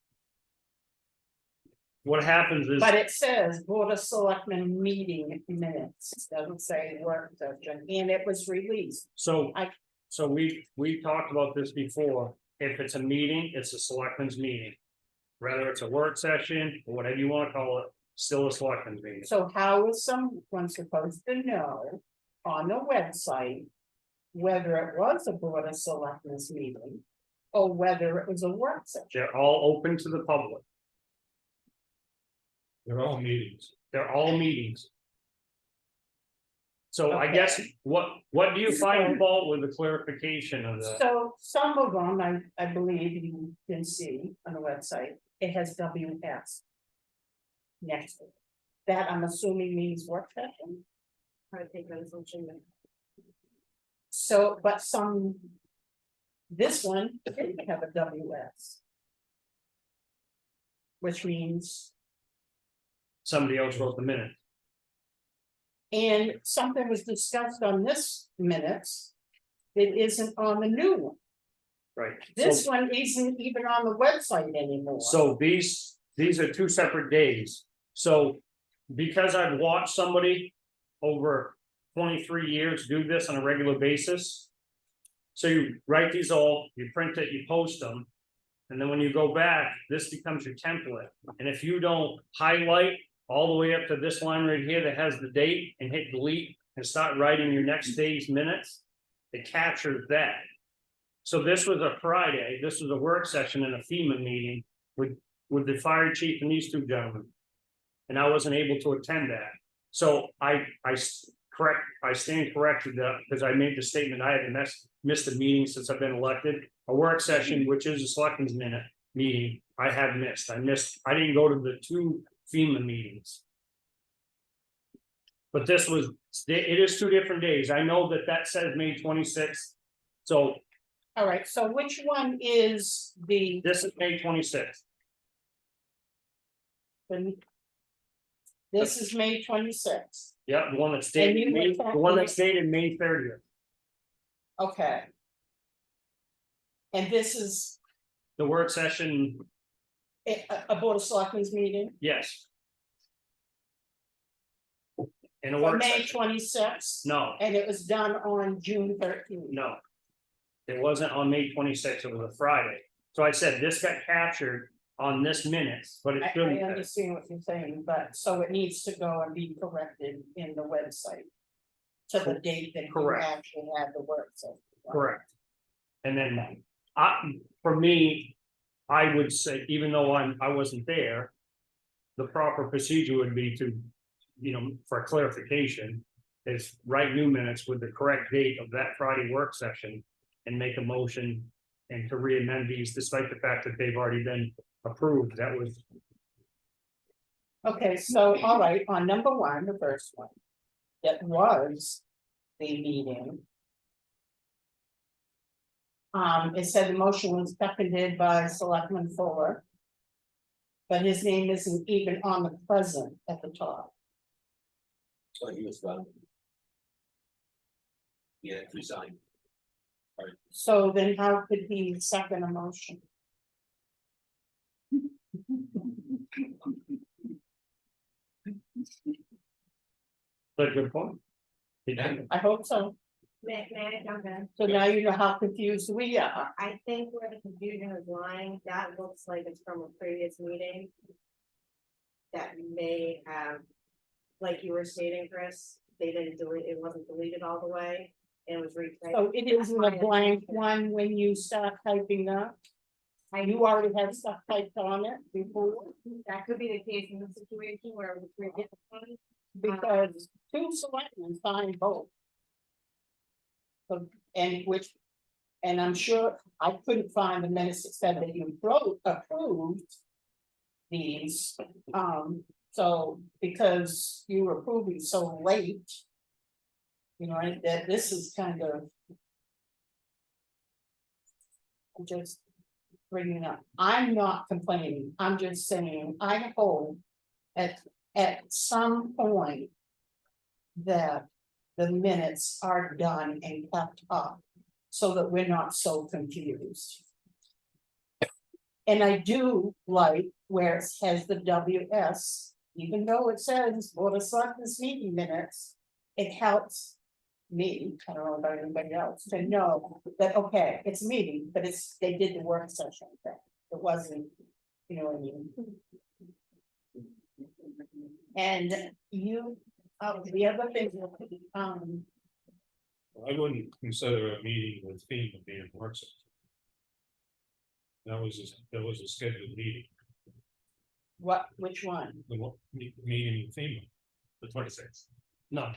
What happens is, But it says Board of Selectmen meeting minutes, it doesn't say work session, and it was released. so I- we talked about this before, if it's a meeting, it's a selectmen's meeting. Whether it's a work session, or whatever you wanna call it, still a selectmen's meeting. So how is someone supposed to know on the website whether it was a Board of Selectmen's meeting or whether it was a work session? They're all open to the public, they're all meetings. they're all meetings. So I Okay. guess, what do you find fault with the clarification of that? So some of them, I believe you can see on the website, it has WS. Next to it. That I'm assuming means work session. Try to take resolution. So, but some. This one didn't have a WS. Which means, Somebody else wrote the minute. and something was discussed on this minutes. That isn't on the new one. Right. This one isn't even on the website anymore. So these are 2 separate days, so because I've watched somebody over 23 years do this on a regular basis. So you write these all, you print it, you post them. And then when you go back, this becomes your template, and if you don't highlight all the way up to this line right here that has the date and hit delete and start writing your next day's minutes, it captures that. So this was a Friday, this was a work session in a FEMA meeting with the fire chief and these 2 gentlemen. and I wasn't able to attend that. So I stand corrected that, because I made the statement, I had missed a meeting since I've been elected. A work session, which is a selectmen's minute meeting, I have missed. I didn't go to the 2 FEMA meetings. But this was, it is 2 different days. I know that says May 26th. So All right, so which one is the? this is May 26th. This is May 26th, Yep, the one that's And dated, you May, were the one talking- that's dated May 30th. okay. And this is The work session, a Board of Selectmen's meeting yes. In a for work May session, 26th? no, And it was done on June 13th? no. It wasn't on May 26th, it was a Friday. So I said, this got captured on this minutes, but it I shouldn't. have. understand what you're saying, but so it needs to go and be corrected in the website. To the date that you Correct. actually had the work session. Correct. And then, for me, I would say, even though I wasn't there. The proper procedure would be to, for clarification, is write new minutes with the correct date of that Friday work session. And make a motion and to re-amend these despite the fact that they've already been approved. That was, Okay, so, all right, on number 1, the first one. That was the meeting. It said the motion was seconded by Selectman Fuller. But his name isn't even on the present at the top. So he was done. Yeah, resigned. So then how could he second a motion? a good point. He did. I hope so. May I jump in? So now you know how confused we are. I think where the confusion is lying, that looks like it's from a previous meeting. That may have, like you were stating, Chris, they didn't delete, it wasn't deleted all the way, and it was retyped. So it isn't a blank one when you start typing up. You already have stuff typed on it before, That could be the case in the situation where it was written. because 2 selectmen signed both. So, and I'm sure I couldn't find the minutes that said that you approved these, so because you were approving so late. That this is kind of. Just bringing up, I'm not complaining, I'm just saying, I hope at some point. That the minutes are done and kept up, so that we're not so confused. And I do like where it has the WS, even though it says Board of Selectmen's meeting minutes, it helps. Me, I don't know about anybody else, to know that, okay, it's a meeting, but they did the work session thing, it wasn't, you know what I mean? And the other thing, I wouldn't consider a meeting with FEMA being a work session. That was a scheduled meeting, which one? meeting with FEMA, The 26th. No.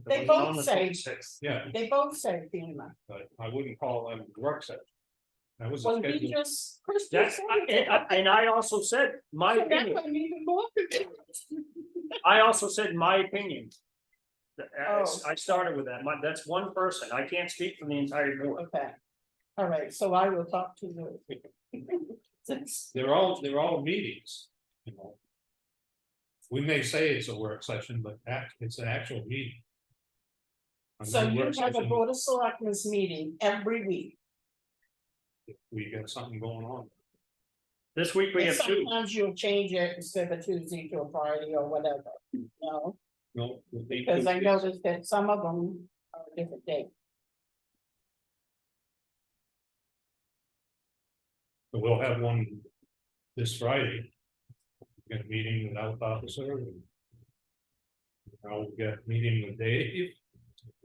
They It was on both the say- 26th. yeah, They both say FEMA. but I wouldn't call them a work session. That was a Well, he scheduled, just. Chris That's, just said it. and I also said my That's opinion. what I'm even more confused. I also said my opinion. Oh. I started with that, that's one person, I can't speak for the entire board. Okay, all right, so I will talk to you. they're all meetings, We may say it's a work session, but it's an actual meeting. A So you work have a session, Board of Selectmen's meeting every week. if we got something going on. This week we And have 2, sometimes you'll change it instead of Tuesday to a Friday or whatever, no, No, because I noticed that some of them are a different date. We'll have one this Friday. We got a meeting with Health Officer. And I'll get a meeting with Dave.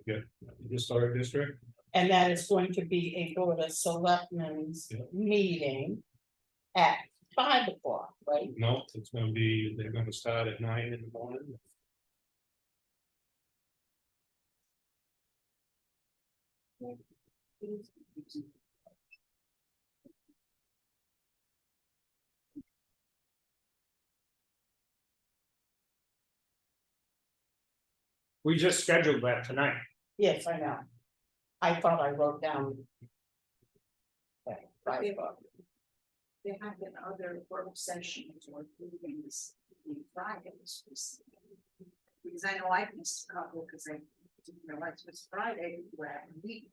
We got the Historic District. And that is going to be a Board of Selectmen's Yeah. meeting at 5 o'clock, right? No, it's gonna be, they're gonna start at 9 in the morning. We just scheduled that tonight. Yes, I know. I thought I wrote down. that 5 o'clock. There have been other work sessions or meetings in Fridays. Because I know I missed a couple because I didn't realize it was Friday, where I meet.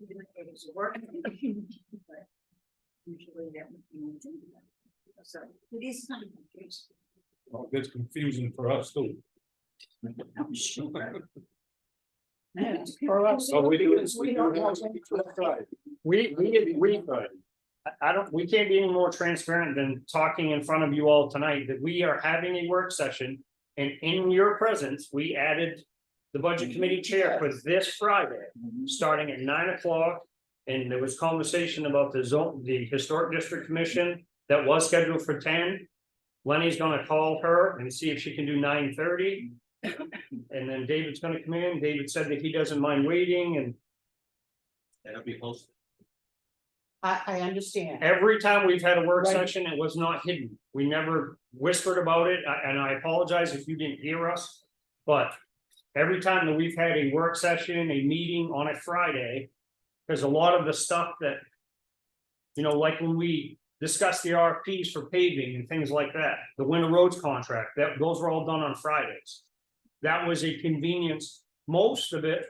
Even if it was a work meeting, but usually that would be. So it is kind of confusing. Well, it's confusing for us too. I'm sure. Yeah, for us, So we do we don't know. I don't, we can't be any more transparent than talking in front of you all tonight that we are having a work session. And in your presence, we added the budget committee chair for this Friday, starting at 9 o'clock. And there was conversation about the historic district commission that was scheduled for 10. Lenny's gonna call her and see if she can do 9:30. And then David's gonna come in. David said that he doesn't mind waiting, and That'll be posted. I understand. every time we've had a work Right. session, it was not hidden. We never whispered about it, and I apologize if you didn't hear us. But every time that we've had a work session, a meeting on a Friday, there's a lot of the stuff that, you know, like when we discussed the RFPs for paving and things like that, the winter roads contract, those were all done on Fridays. That was a convenience, most of it.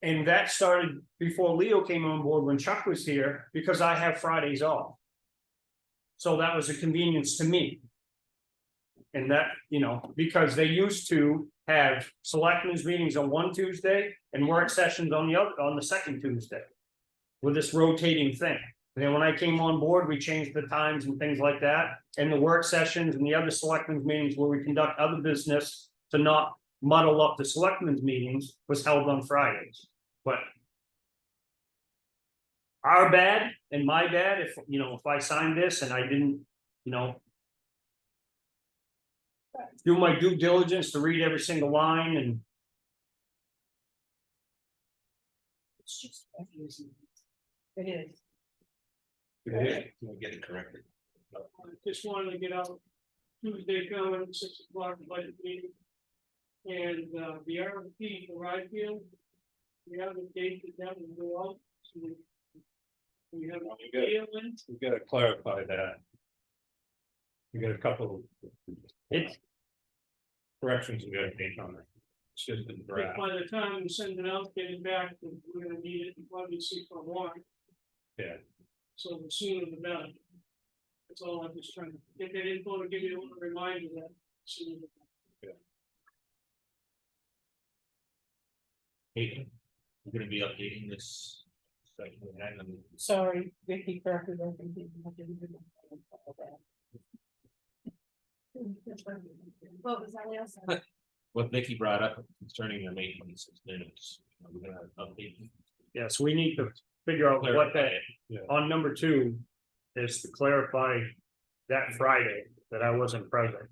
And that started before Leo came on board when Chuck was here, because I have Fridays off. So that was a convenience to me. And that, you know, because they used to have selectmen's meetings on one Tuesday and work sessions on the second Tuesday. With this rotating thing. And then when I came on board, we changed the times and things like that. And the work sessions and the other selectmen's meetings where we conduct other business to not muddle up the selectmen's meetings was held on Fridays, but. Our bad and my bad, if, you know, if I signed this and I didn't, you know. Do my due diligence to read every single line and. It's just confusing. It is. Yeah. We'll get it corrected. I just wanted to get out Tuesday coming, 6 o'clock budget meeting. And the RFP for Ryefield, we have a date that will go out. So we have Well, a you gotta- deal in. We gotta clarify that. We got a couple It's, corrections we gotta make on it. It's just in But draft. by the time we send it out, get it back, we're gonna need it, obviously for warrant. Yeah. So the sooner the better. That's all I'm just trying to get that info to give you a little reminder that. Sooner the better. Hey, we're gonna be updating this. Section and then Sorry, Vicky corrected everything. What was that, Leo? what Vicky brought up concerning the May 26 minutes. We're gonna update. yes, we need to figure out what that, Yeah. on number 2. Is to clarify that Friday that I wasn't present.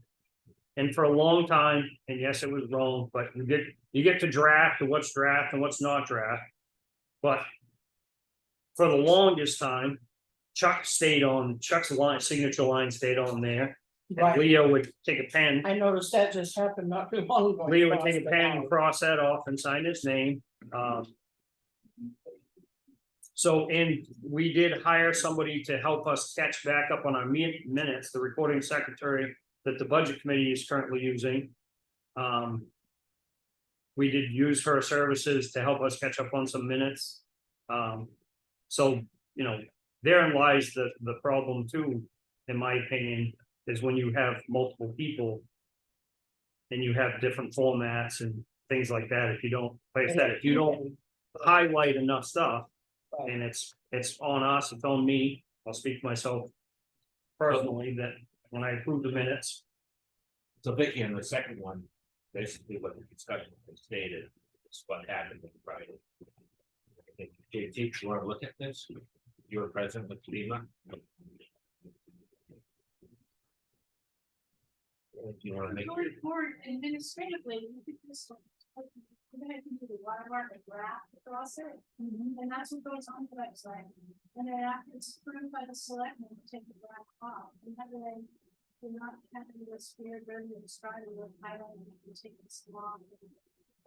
And for a long time, and yes, it was wrong, but you get to draft and what's draft and what's not draft. But. For the longest time, Chuck's signature line stayed on there. And Right, Leo would take a pen. I noticed that just happened not too long ago. Leo would take a pen and cross that off and sign his name. So, and we did hire somebody to help us catch back up on our minutes, the recording secretary that the budget committee is currently using. We did use her services to help us catch up on some minutes. So, you know, therein lies the problem too, in my opinion, is when you have multiple people. And you have different formats and things like that, if you don't, like I said, if you don't highlight enough stuff. And it's on us, it's on me, I'll speak for myself. Personally, that when I approve the minutes, So Vicky, on the second one, basically what the discussion was stated, is what happened on Friday. JT, you want to look at this? You were present with Lima. you wanna make? Going forward administratively, we could just. We're gonna do the watermark and draft across it, and that's what goes on the website. And then after it's approved by the selectmen, we take the draft off, and that way. We're not having this weird version of starting with title and you can take this long.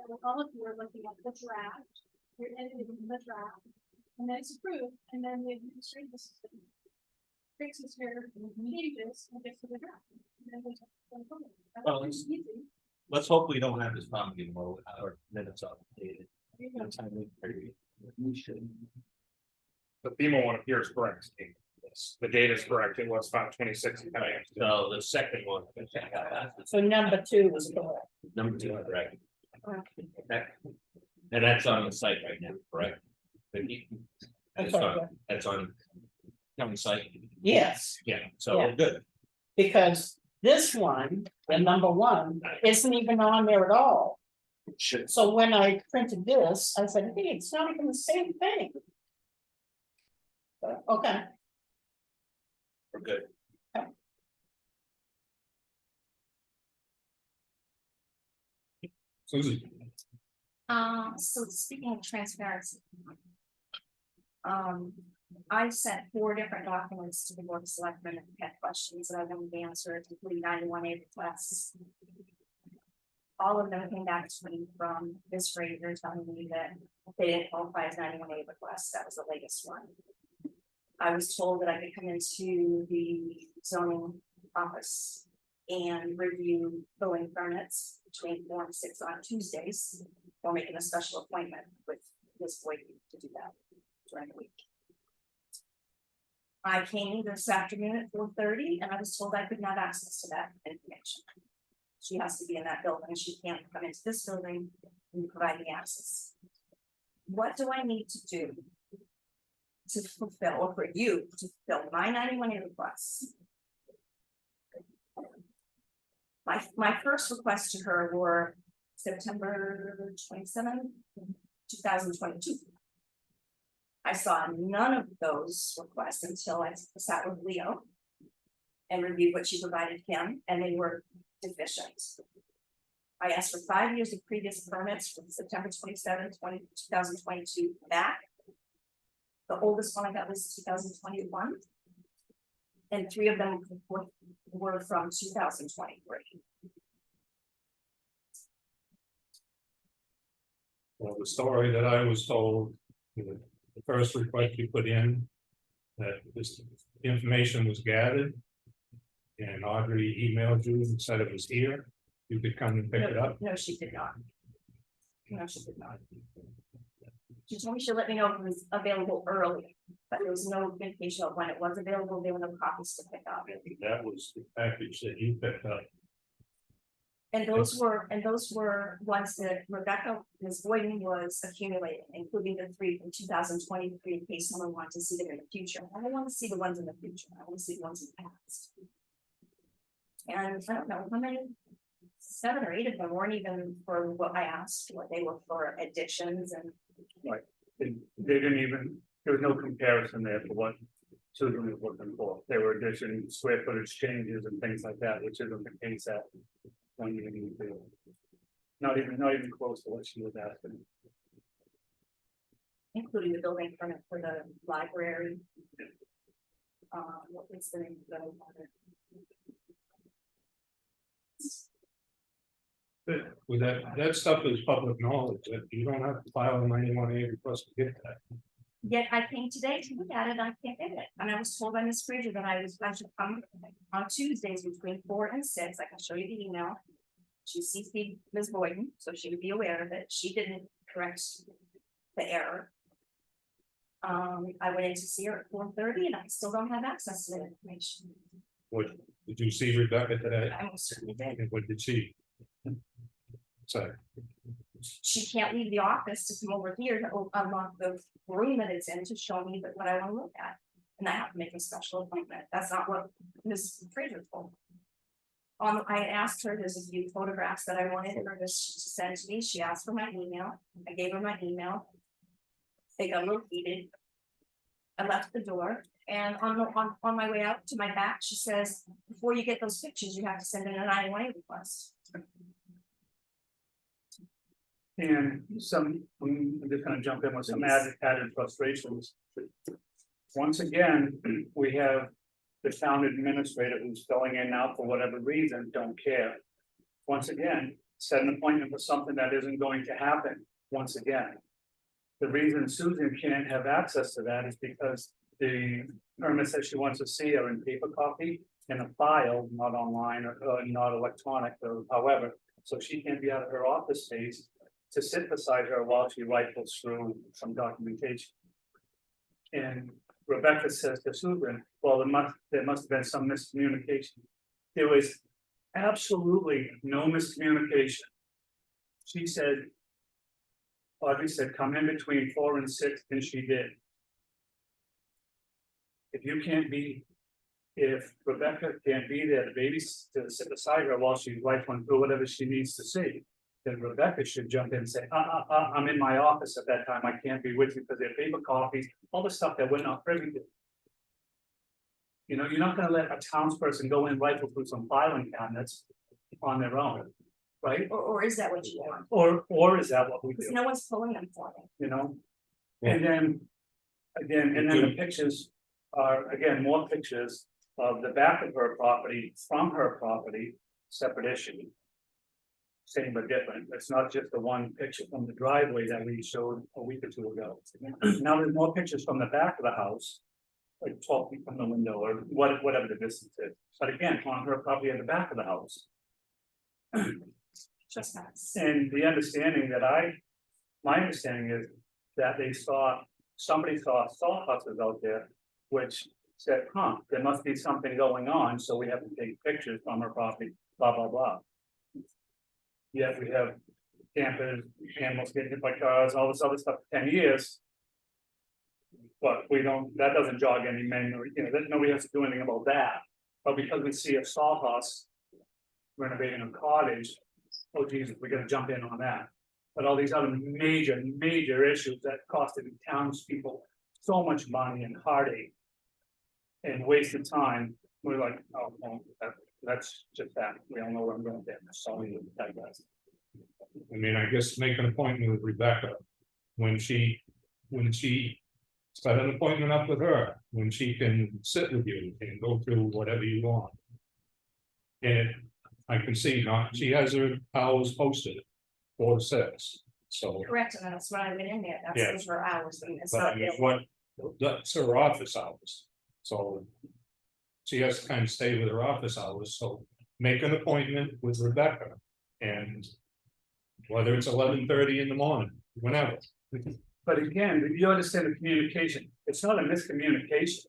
But all of you are looking at the draft, you're editing the draft, and then it's approved, and then the administrative assistant. Fixes your changes and gets to the draft. And then we take it forward. That's Well, pretty easy. Let's hope we don't have this problem anymore with our minutes updated. You know, We should. The FEMA one appears correct. Yes, the date is correct. It was 5/26. So the second one. So number 2 was correct. Number 2, correct. Okay. And that's on the site right now, correct? Vicky? I'm That's sorry, on, that's on county site, Yes, yeah, so we're good. because this one, the number 1, isn't even on there at all. It should, So when I printed this, I said, hey, it's not even the same thing. Okay, we're good. Susie, So speaking of transparency. I sent 4 different documents to the board of selectmen and had questions that I wanted to answer, including 91A requests. All of them came back to me from this Fraser telling me that they didn't qualify as 91A requests. That was the latest one. I was told that I could come into the zoning office and review building permits between 4 and 6 on Tuesdays, or making a special appointment with Ms. Boyd to do that during the week. I came this afternoon at 4:30 and I was told I could not have access to that information. She has to be in that building, she can't come into this building and provide me access. What do I need to do to fulfill, or for you to fulfill my 91A requests? My first request to her were September 27, 2022. I saw none of those requests until I sat with Leo and reviewed what she provided him, and they were deficient. I asked for 5 years of previous permits from September 27, 2022 back. The oldest one I got was 2021. And 3 of them were from 2023. well, the story that I was told, the first request you put in, that this information was gathered. And Audrey emailed you and said it was here, you could come and pick it up. No, she did not. No, she did not. She told me she'd let me know if it was available early, but there was no indication of when it was available. There were no copies to pick up. That was the package that you picked up. And those were ones that Rebecca, Ms. Boyden was accumulating, including the 3 from 2023, in case someone wanted to see them in the future. I don't want to see the ones in the future. I want to see the ones in the past. And I don't know how many, 7 or 8 of them weren't even for what I asked, what they were for additions and. They didn't even, there was no comparison there for what Susan was looking for. They were addition, square footage changes and things like that, which isn't the case at. Not even close to what she was asking. Including the building permit for the library. What was the name of the other? With that stuff is public knowledge, that you don't have to file a 91A request to get that. Yet I came today to look at it, I can't get it, and I was told by Ms. Fraser that I should come on Tuesdays between 4 and 6, I can show you the email. She CC'd Ms. Boyden, so she would be aware of it, she didn't correct the error. I went in to see her at 4:30 and I still don't have access to that information. What, did you see Rebecca today? I most certainly did. And what did she? Say, She can't leave the office to come over here to unlock the room that it's in to show me what I want to look at. And I have to make a special appointment. That's not what Ms. Fraser told me. I asked her, there's a few photographs that I wanted her to send to me. She asked for my email. I gave her my email. They got a little heated. I left the door and on my way out to my back, she says, before you get those pictures, you have to send in a 911 request. And I'm just gonna jump in with some added frustrations. Once again, we have the town administrator who's going in now for whatever reason, don't care. Once again, set an appointment for something that isn't going to happen, once again. The reason Susan can't have access to that is because the permits that she wants to see are in paper copy in a file, not online or not electronic or however. So she can't be out of her office space to sit beside her while she rifles through some documentation. And Rebecca says to Susan, well, there must have been some miscommunication. There was absolutely no miscommunication. She said, Audrey said, come in between 4 and 6, and she did. If you can't be, if Rebecca can't be there, the baby's to sit beside her while she's rifling through whatever she needs to see, then Rebecca should jump in and say, I'm in my office at that time, I can't be with you because they're paper copies, all the stuff that we're not privy to. You know, you're not gonna let a townsperson go in and rifle through some filing cabinets on their own, right? Or is that what you want? Or is that what we Because do, no one's pulling them for me. you know? And then, again, and then the pictures are, again, more pictures of the back of her property, from her property, separate issue. Same but different, it's not just the one picture from the driveway that we showed a week or two ago. Now there's more pictures from the back of the house. Like 12 feet from the window or whatever the distance is, but again, on her property at the back of the house. Just us. And the understanding that my understanding is that somebody saw sawhorses out there, which said, there must be something going on, so we have to take pictures from her property, blah, blah, blah. Yet we have campers, animals getting hit by cars, all this other stuff for 10 years. But we don't, that doesn't jog any memory, you know, nobody has to do anything about that. But because we see a sawhorse renovating a cottage, oh Jesus, we're gonna jump in on that. But all these other major issues that costed townspeople so much money and heartache and wasted time, we're like, oh, well, that's just that, we all know where I'm going there, sorry, that guys. I mean, I guess make an appointment with Rebecca. When she set an appointment up with her, when she can sit with you and go through whatever you want. And I can see not, she has her hours posted 4 to 6, so. Correct, and that's when I went in there, Yeah. those were hours, and it's But I not. mean, that's her office hours, so. She has to kind of stay with her office hours, so make an appointment with Rebecca. And whether it's 11:30 in the morning, whenever. But again, you understand the communication, it's not a miscommunication.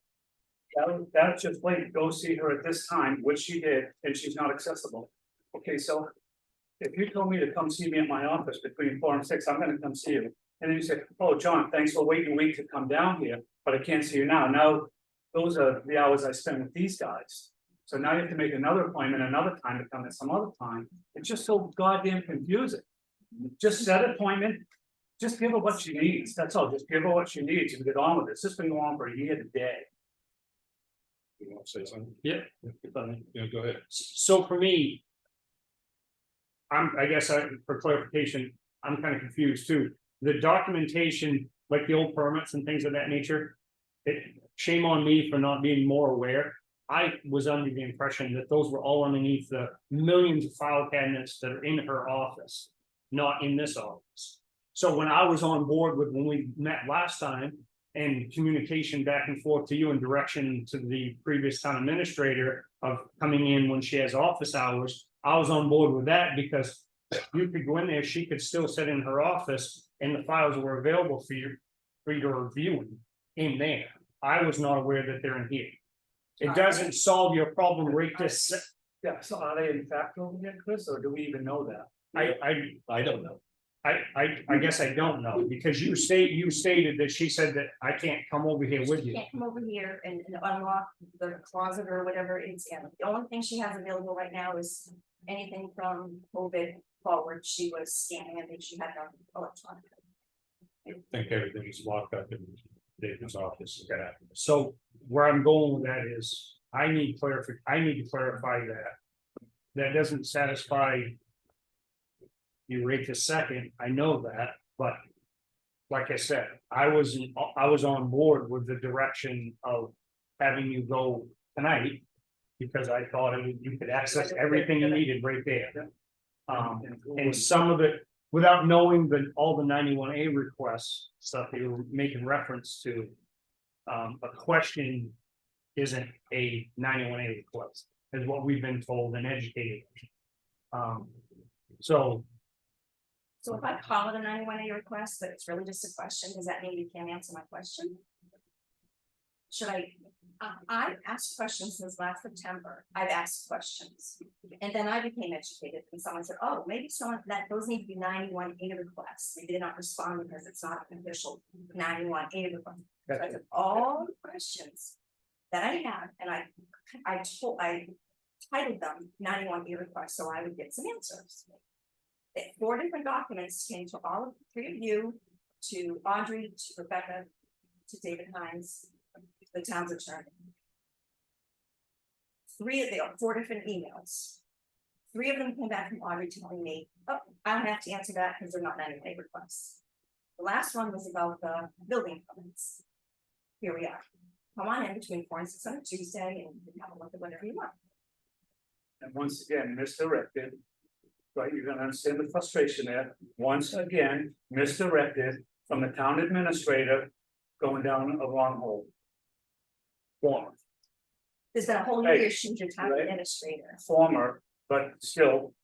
That's just like, go see her at this time, which she did, and she's not accessible. Okay, so if you told me to come see me at my office between 4 and 6, I'm gonna come see you. And then you say, oh, John, thanks for waiting a week to come down here, but I can't see you now. Now, those are the hours I spend with these guys. So now you have to make another appointment, another time to come at some other time. It's just so goddamn confusing. Just set an appointment. Just give her what she needs. That's all. Just give her what she needs and get on with it. This has been going on for a year today. You want to say something? Yeah. Yeah, go ahead. So for me. I guess for clarification, I'm kind of confused too. The documentation, like the old permits and things of that nature. Shame on me for not being more aware. I was under the impression that those were all underneath the millions of file cabinets that are in her office, not in this office. So when I was on board with when we met last time and communication back and forth to you and direction to the previous town administrator of coming in when she has office hours, I was on board with that because you could go in there, she could still sit in her office and the files were available for you to review in there. I was not aware that they're in here. It doesn't solve your problem right this. Yeah, so are they in fact over here, Chris, or do we even know that? I don't know. I guess I don't know, because you stated that she said that I can't come over here with you. Can't come over here and unlock the closet or whatever it's in. The only thing she has available right now is anything from COVID forward. She was scanning, I think she had no electronic. I think everything's locked up in David's office. So where I'm going with that is, I need to clarify that. That doesn't satisfy. You rate the second, I know that, but. Like I said, I was on board with the direction of having you go tonight. Because I thought you could access everything you needed right there. And some of it, without knowing all the 91A requests, stuff that you were making reference to. A question isn't a 91A request, is what we've been told and educated. So So if I call it a 91A request, but it's really just a question, does that mean you can't answer my question? Should I've asked questions since last September, I've asked questions. And then I became educated and someone said, oh, maybe those need to be 91A requests. Maybe they're not responding because it's not an official 91A request. So I took all the questions that I had and I titled them 91A requests so I would get some answers. 4 different documents came to all of the 3 of you, to Audrey, to Rebecca, to David Hines, the town's attorney. 4 different emails. 3 of them came back from Audrey telling me, oh, I don't have to answer that because they're not 91A requests. The last one was about the building permits. Here we are. Come on in between 4 and 6 on a Tuesday and you can have a look at whatever you want. And once again, misdirected. Right, you're gonna understand the frustration there. Once again, misdirected from the town administrator going down a wrong hole. Former, There's been a whole new Hey, issue to town right. administrator. former, but still,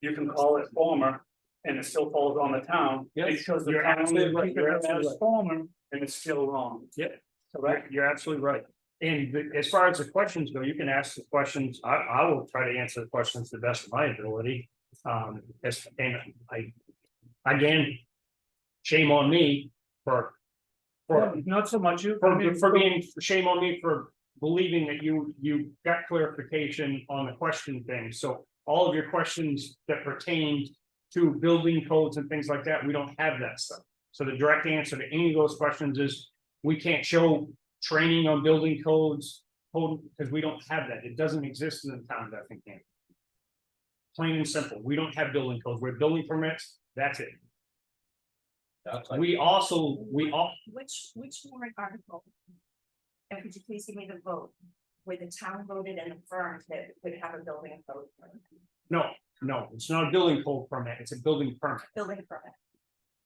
you can call it former, and it still falls on the town. Yes, Because the you're town absolutely right, keep you're it absolutely as right. former, and it's still wrong. Yep. Correct? You're absolutely right. And as far as the questions go, you can ask the questions. I will try to answer the questions to the best of my ability. And again, shame on me for Not so much you. shame on me for believing that you got clarification on the question thing. So all of your questions that pertained to building codes and things like that, we don't have that stuff. So the direct answer to any of those questions is we can't show training on building codes because we don't have that. It doesn't exist in the town of Effingham. Plain and simple. We don't have building codes. We're building permits. That's it. Which warrant article? And could you please give me the vote, where the town voted and affirmed that it would have a building code? No, it's not a building code permit. It's a building permit. Building permit.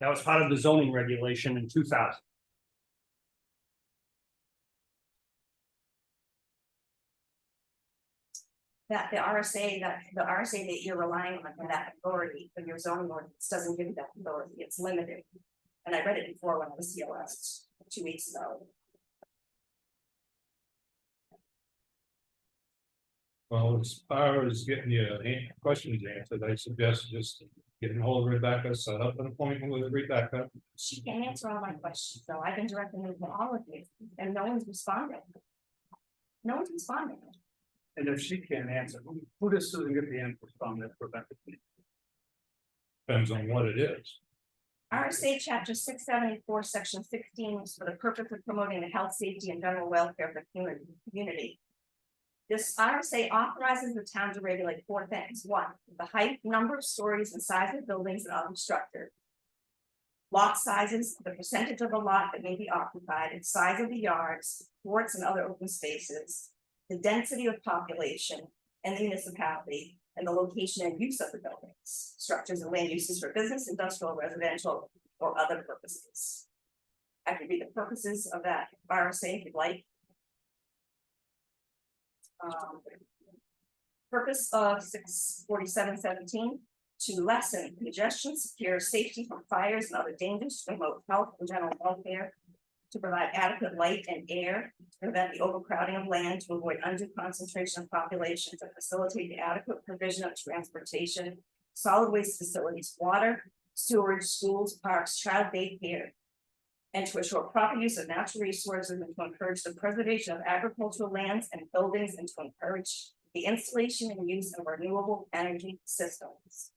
That was part of the zoning regulation in 2000. That the RSA that you're relying on for that authority of your zoning ordinance doesn't give you that authority. It's limited. And I read it before when I was here last 2 weeks ago. Well, as far as getting your questions answered, I suggest just getting hold of Rebecca, set up an appointment with Rebecca. She can't answer all my questions, so I've been directing them to all of you, and no one's responding. No one's responding. And if she can't answer, who does Susan get the answer from that Rebecca? Depends on what it is. RSA chapter 674, section 16 is for the purpose of promoting the health, safety, and general welfare of the community. This RSA authorizes the town to regulate 4 things. 1, the height, number of stories, and size of buildings and other structures. Lot sizes, the percentage of a lot that may be occupied, and size of the yards, courts, and other open spaces. The density of population and the municipality, and the location and use of the buildings, structures, and land uses for business, industrial, residential, or other purposes. I can read the purposes of that RSA if you'd like. Purpose of 64717 to lessen congestion, secure safety from fires and other dangers, to promote health and general welfare, to provide adequate light and air, to prevent the overcrowding of land, to avoid undue concentration of population, to facilitate the adequate provision of transportation, solid waste facilities, water, sewage, schools, parks, child daycare, and to assure proper use of natural resources, and to encourage the preservation of agricultural lands and buildings, and to encourage the installation and use of renewable energy systems.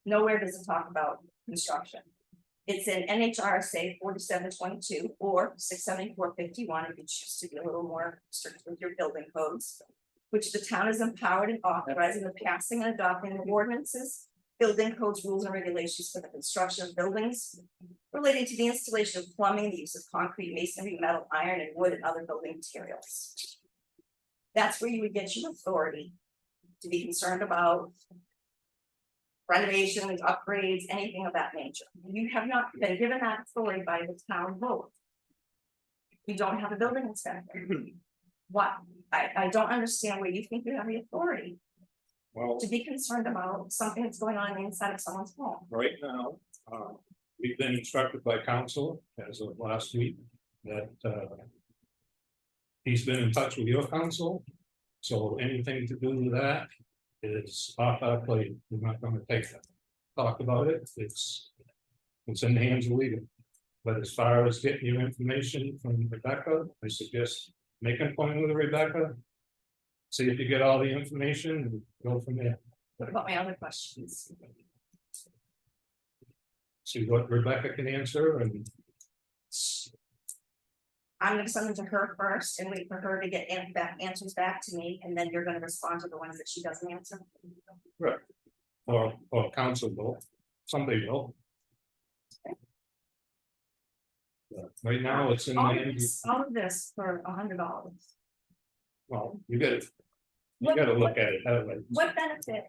Nowhere does it talk about construction. It's in NHRSA 4722 or 67451 if you choose to be a little more strict with your building codes. Which the town is empowered and authorizing the passing and adopting of ordinances, building codes, rules and regulations for the construction of buildings. Relating to the installation of plumbing, the use of concrete, masonry, metal, iron and wood and other building materials. That's where you would get your authority to be concerned about. Renovations, upgrades, anything of that nature. You have not been given that authority by the town vote. You don't have a building inspector. What? I don't understand where you think you have the authority Well, to be concerned about something that's going on inside of someone's home. right now, we've been instructed by council as of last week that, he's been in touch with your council. So anything to do with that is off our plate. We're not gonna talk about it. It's in the hands of legal. But as far as getting your information from Rebecca, I suggest make an appointment with Rebecca. See if you get all the information and go from there. What about my other questions? See what Rebecca can answer and I'm gonna send them to her first and wait for her to get answers back to me, and then you're gonna respond to the ones that she doesn't answer. or council will, somebody will. But right now, it's in the hands, All of this for $100. well, you gotta look at it that way. What benefit?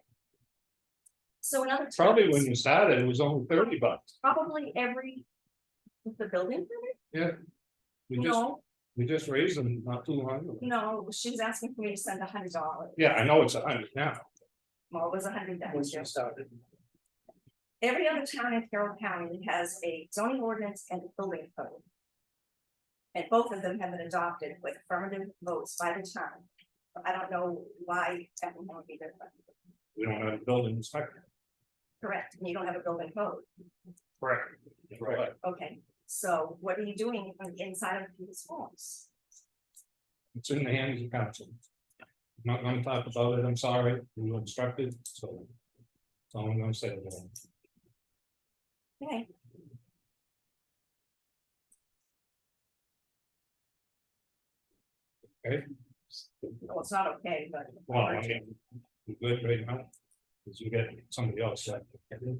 So in other towns. Probably when you started, it was only $30. Probably every. With the building permit? Yeah. No, We just raised them not too long ago. no, she was asking for me to send $100. Yeah, I know it's 100 now. Well, it was 100 then. Once you started. Every other town in Carroll County has a zoning ordinance and a building code. And both of them have been adopted with affirmative votes by the town. I don't know why Effingham would be different. We don't have a building inspector. Correct, and you don't have a building code. Correct. Right. Okay, so what are you doing on the inside of people's homes? It's in the hands of council. I'm not gonna talk about it, I'm sorry, we were instructed, so. That's all I'm gonna say about it. Okay. Okay, Well, it's not okay, but. well, I mean, we good right now. Cause you get somebody else that,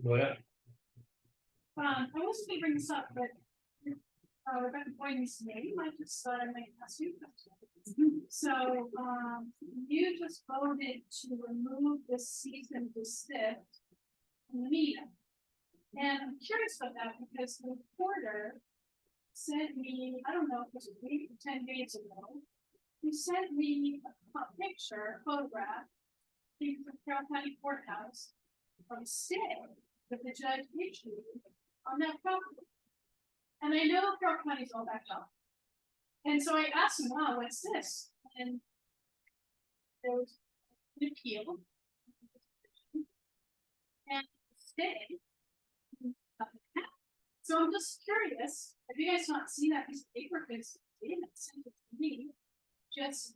go ahead. I was gonna bring this up, but. Rebecca Boyden's name, I just thought I might ask you a question. So, you just voted to remove the cease and desist from the meeting. And I'm curious about that because the reporter sent me, I don't know, if it was a week or 10 days ago. He sent me a picture, a photograph, from the Carroll County Courthouse from a stay that the judge issued on that property. And I know Carroll County's all backed up. And so I asked him, wow, what's this? And there was an appeal. And stay. So I'm just curious, have you guys not seen that piece of paper? Because they didn't send it to me. Just.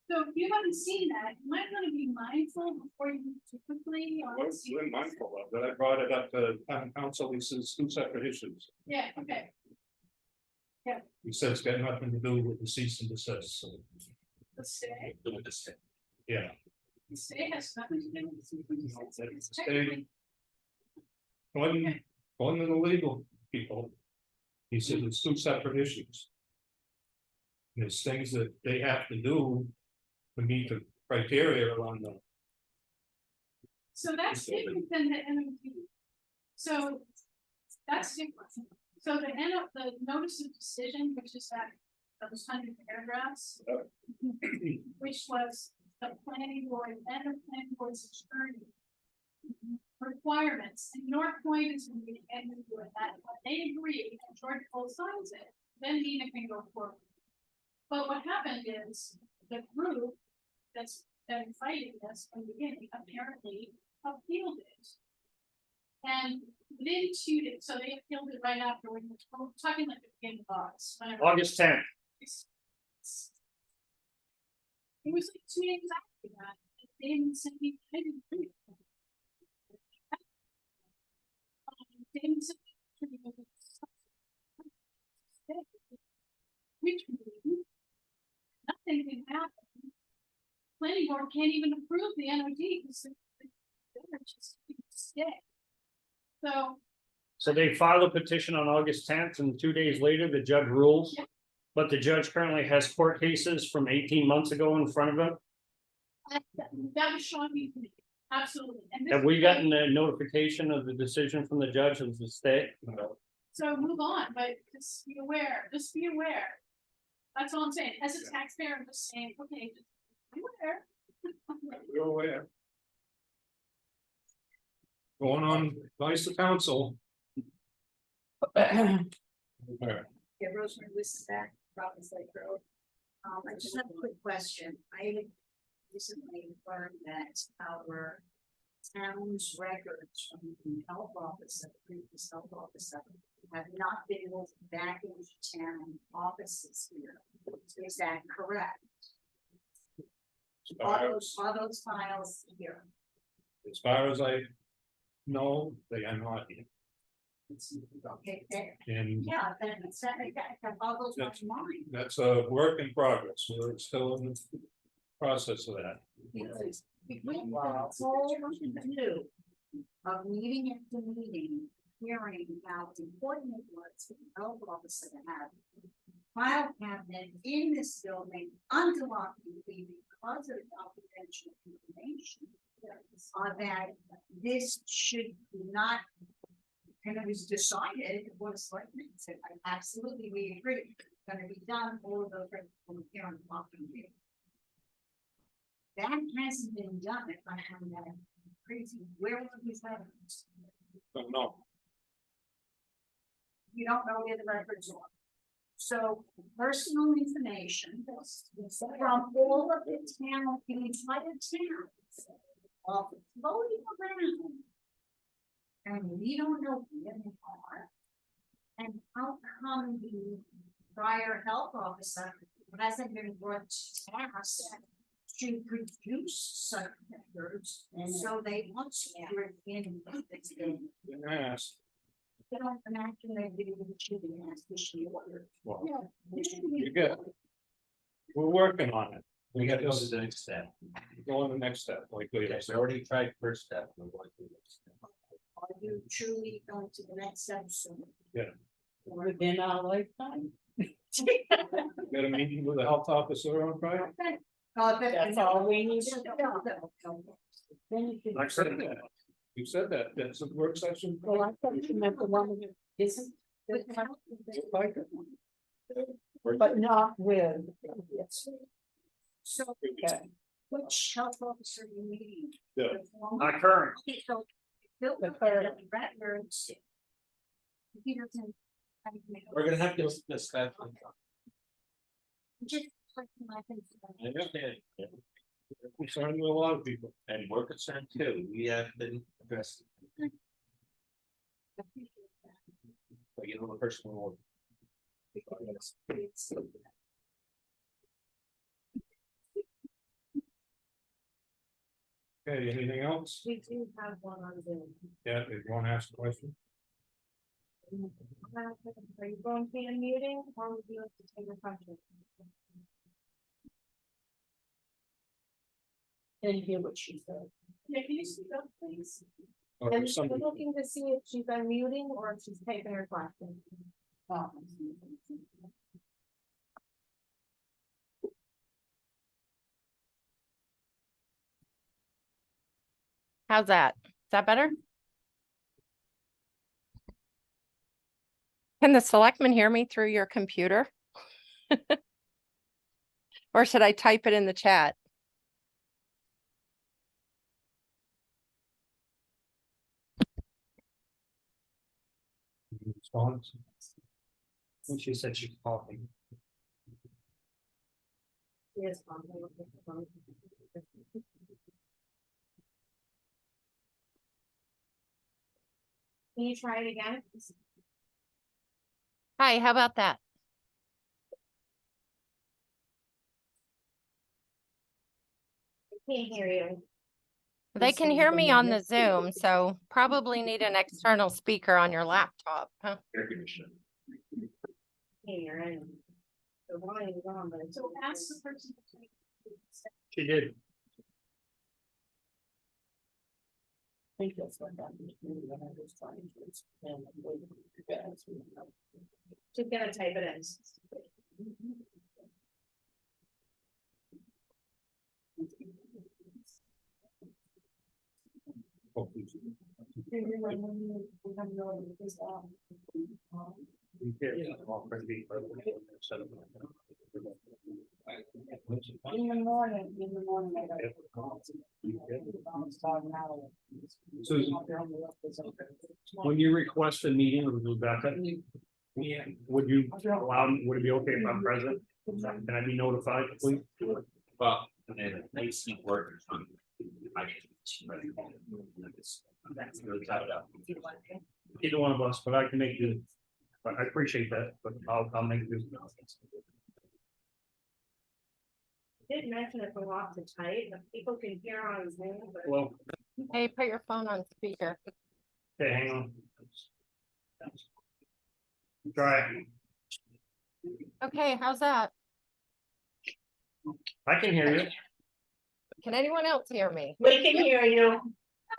So if you haven't seen that, you might want to be mindful before you move too quickly. We're mindful of that. I brought it up to town council, he says two separate issues. Yeah, okay. He said it's got nothing to do with the cease and desist, so, The stay, Doing this thing. yeah. the stay has nothing to do with It's staying. Going to the legal people. He said it's two separate issues. There's things that they have to do to meet the criteria around the. So that's different than the NOD. So that's different. So the notice of decision, which is those 100 paragraphs, which was the planning board and the planning board's attorney requirements, and North Point is going to be angry with that. When they agree and George Cole signs it, then Nina can go forward. But what happened is the group that's been fighting this from the beginning apparently appealed it. And within 2 days, so they appealed it right after we were talking like the beginning of August. August 10th. It was like 2 days after that. They didn't send me, I didn't read it. They didn't send me Which means nothing can happen. Planning board can't even approve the NOD because they're just stay. So, So they filed a petition on August 10th and 2 days later, the judge rules. Yeah. But the judge currently has court cases from 18 months ago in front of him. that was shocking to me, absolutely. And this Have we is- gotten a notification of the decision from the judge of the stay? So move on, but just be aware, That's all I'm saying, as a taxpayer, I'm just saying, okay, just be aware. We're aware. Going on advice of council. Yeah, Rosemary, this is back, Providence Lake Road. I just have a quick question. I recently learned that our town's records from the health office, the previous health officer, have not been moved back into town offices here. Is that correct? Are those files here? As far as I know, they are not here. Okay, there. And Yeah, that's, that boggles my mind. that's a work in progress. We're still in the process of that. Because between the whole two of meeting after meeting, hearing how important it was for the health officer to have file cabinet in this building under lock and key because of confidential information. That this should not, and it was decided, it was like, said, I absolutely, we agree, it's gonna be done, all of those from here on lock and key. That hasn't been done, if I haven't had crazy, where are these records? Don't know. You don't know where the records are. So personal information from all of the town, the entire town, of floating around. And we don't know where they are. And how come the prior health officer hasn't been brought to task to produce such records, so they want to in this thing. Didn't ask. They don't imagine they did it, should be asked, this should be ordered. Well, Yeah. you get it. We're working on it. We gotta go to the next step. Go on the next step, like we Okay, so we already tried first step. We're going to the next step. Are you truly going to the next step soon? Yeah. Within our lifetime. got a meeting with the health officer on Friday. That's all we need to Then you can. I said that. You said that. That's a work session. Well, I thought you meant the one that isn't. Like it. But not with. So, Okay. which health officer are you meeting? Yeah. Our current. Okay, so Bill, The current. records. He doesn't. We're gonna have to discuss that. Just like my thing. I understand. Yeah. We're concerned with a lot of people. And we're concerned too. We have been addressing, but you know, the personal order. Okay, anything else? We do have one on Zoom. Yeah, if you want to ask a question. Are you going to be in meeting or would you like to take a question? Didn't hear what she said. Yeah, can you speak up, please? Or And if somebody- we're looking to see if she's unmuting or if she's taking her question. How's that? Is that better? Can the selectmen hear me through your computer? Or should I type it in the chat? Response. And she said she's coughing. Yes. Can you try it again? Hi, how about that? I can't hear you. They can hear me on the Zoom, so probably need an external speaker on your laptop, huh? Air conditioner. Here, and the line is on, but it's. So ask the person. She did. I think that's what that was, when I was trying to expand the way you guys would know. She's gonna type it in. In the morning, I got. Susan, when you request a meeting with Rebecca, would you allow, would it be okay if I'm present? Can I be notified, please? Well, and they see workers on. I can. That's really tied up. Either one of us, but I can make you, but I appreciate that, but I'll make this. Did mention it's a lot to type, but people can hear on Zoom, but. Well, Hey, put your phone on speaker. okay, hang on. Try it. Okay, how's that? I can hear you. Can anyone else hear me? We can hear you.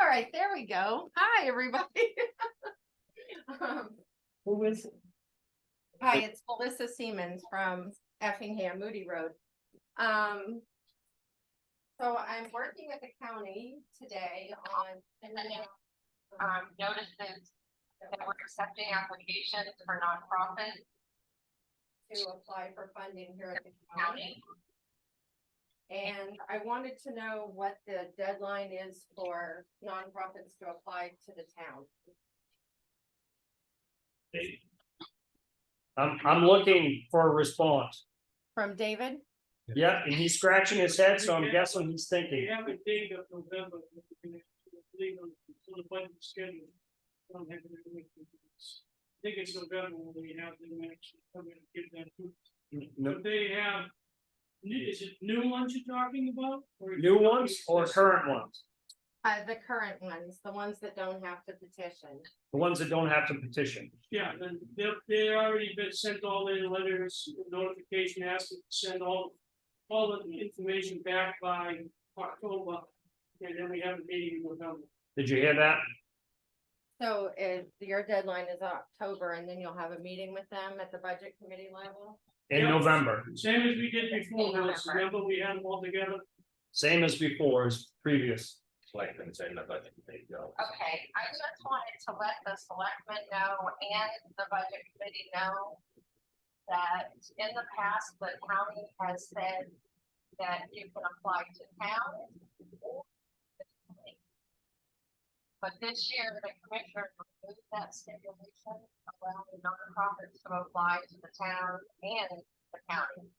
All right, there we go. Hi, everybody. Who is it? Hi, it's Melissa Siemens from Effingham Moody Road. So I'm working with the county today on notices that we're accepting applications for nonprofits to apply for funding here at the county. And I wanted to know what the deadline is for nonprofits to apply to the town. I'm looking for a response. From David? Yeah, and he's scratching his head, so I'm guessing he's We thinking. have a date of November. So the budget schedule. Don't have any meetings. I think it's November when we have them actually come in and give them to. No, But they have, is it new ones you're talking about? new ones or current ones? The current ones, the ones that don't have to petition. The ones that don't have to petition. Yeah, then they already been sent all their letters, notification asking to send all the information back by October. And then we have a meeting in November. Did you hear that? So if your deadline is October and then you'll have a meeting with them at the budget committee level? In Yeah. November, Same as we did before, Melissa. Remember we had them all together? same as before, as previous. Like, and saying that, like, they go. Okay, I just wanted to let the selectmen know and the budget committee know that in the past, the county has said that you can apply to town. But this year, the commissioner removed that stipulation, allowing nonprofits to apply to the town and the county.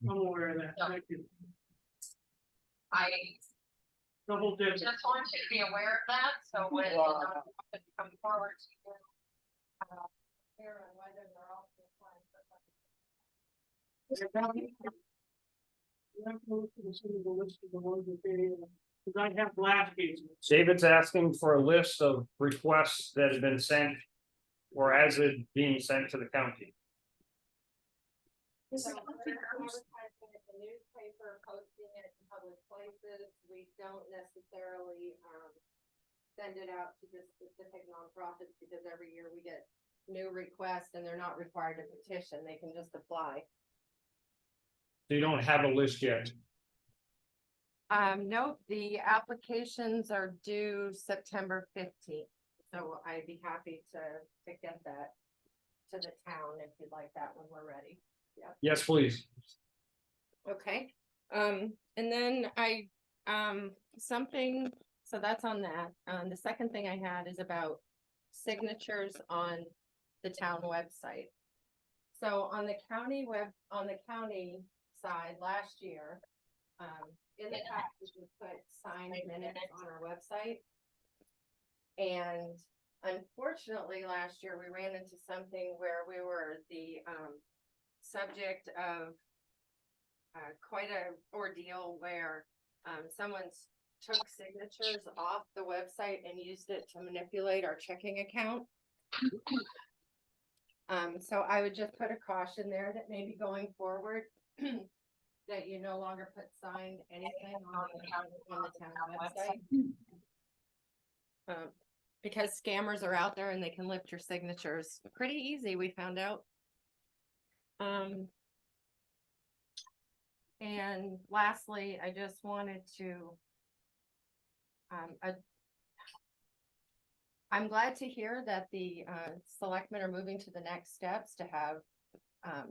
I'm aware of that. Thank you. I Double dip. just want you to be aware of that, so when nonprofits come forward to you. Here and whether they're also applying for funding. You have to look at the list of the ones that they, because I have last cases. David's asking for a list of requests that have been sent or as it being sent to the county. So we're advertising at the newspaper, posting it in public places, we don't necessarily, send it out to the specific nonprofits, because every year we get new requests and they're not required to petition, they can just apply. So you don't have a list yet. No, the applications are due September 15th, so I'd be happy to get that to the town if you'd like that when we're ready. Yes, please. Okay, and then something, so that's on that. The second thing I had is about signatures on the town website. So on the county side last year, in the past, we would put signed minutes on our website. And unfortunately, last year, we ran into something where we were the, subject of quite a ordeal where someone's took signatures off the website and used it to manipulate our checking account. So I would just put a caution there that maybe going forward, that you no longer put signed anything on the town website. Because scammers are out there and they can lift your signatures pretty easy, we found out. And lastly, I just wanted to, I'm glad to hear that the selectmen are moving to the next steps to have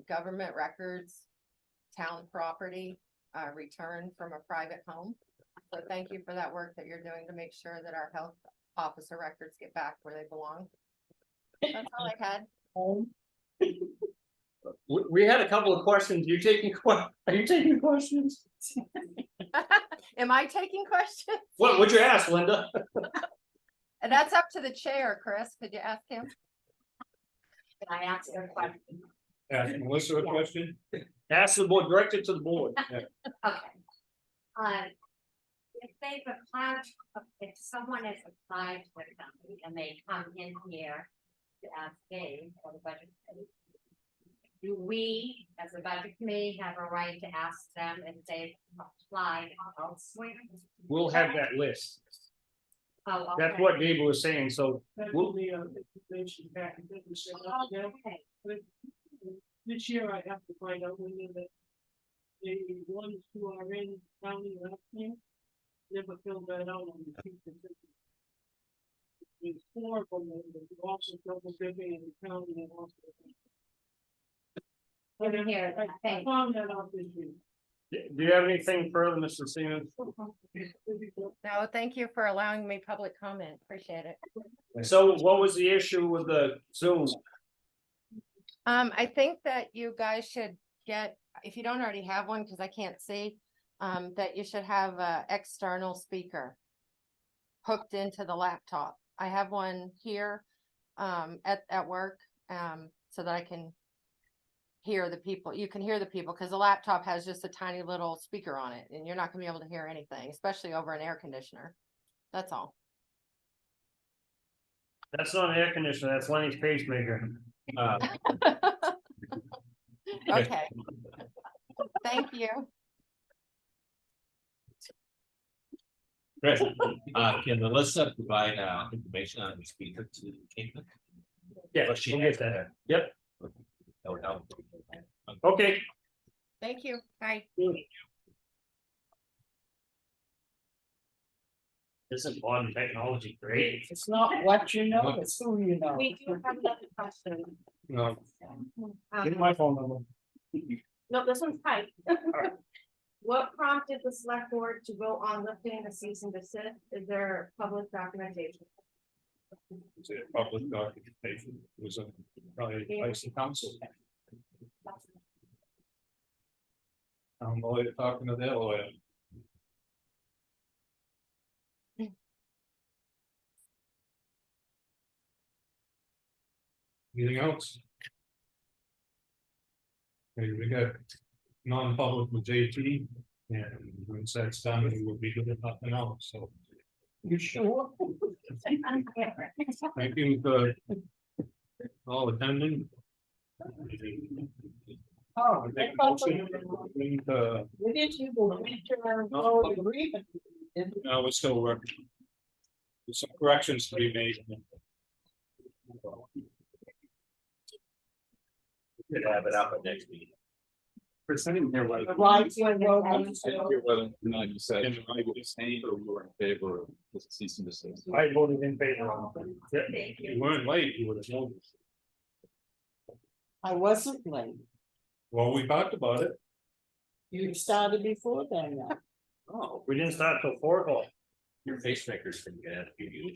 government records, town property returned from a private home. So thank you for that work that you're doing to make sure that our health officer records get back where they belong. That's all I had. We had a couple of questions. Are you taking questions? Am I taking questions? What'd you ask, Linda? And that's up to the chair, Chris. Could you ask him? Can I ask a question? Ask Melissa a question? Ask the board, direct it to the board. Okay. If they've applied, if someone has applied for something and they come in here to ask Dave or the budget committee, do we, as a budget committee, have a right to ask them if they've applied elsewhere? We'll have that list. Oh, That's okay. what Dave was saying, so That we'll, will be information back and then we set up again. Okay. But this year I have to find out whether the ones who are in county or up never filled that out on the sheet. There's 4 of them that also double dipping in the county and also. Over here, I okay. found that out this year. do you have anything further, Mr. Siemens? No, thank you for allowing me public comment. Appreciate it. So what was the issue with the Zoom? I think that you guys should get, if you don't already have one, because I can't see, that you should have a external speaker hooked into the laptop. I have one here at work so that I can hear the people. You can hear the people because the laptop has just a tiny little speaker on it and you're not gonna be able to hear anything, especially over an air conditioner. That's all. That's not an air conditioner, that's Lenny's pacemaker. Okay. Thank you. Chris, can Melissa provide information on the speaker to Caitlin? Yeah, What she we'll has get that. there. Yep, That would help. okay. Thank you. Bye. Isn't modern technology great? It's not what you know, it's who you know. We do have another question. No, Give me my phone number. No, this one's tight. What prompted the select board to vote on lifting the cease and desist? Is there public documentation? it's a public documentation. It was a probably advice of council. I'm lawyer talking to their lawyer. Anything else? Okay, we got non-public with JT, and once that's done, we will be doing nothing else, so. You sure? Thank you for all attending. Oh, Make a motion, we didn't you go winter road agreement? no, we're still working. There's some corrections to be made. Could have it up at next meeting. For sending there, what? Right, yeah, road. Whether or not you said you were in favor of the cease and desist. I voted in favor of it. Yep. If you weren't late, you would have known. I wasn't late. Well, we talked about it. You started before then. Oh, we didn't start till 4 o'clock. Your pacemakers can get out of you.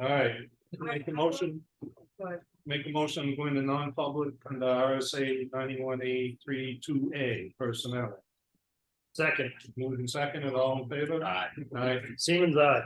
All right, make a motion. Make a motion going to non-public under RSA 91A32A personnel. Second, Moving second, and all in favor? Aye. Aye. Siemens, aye.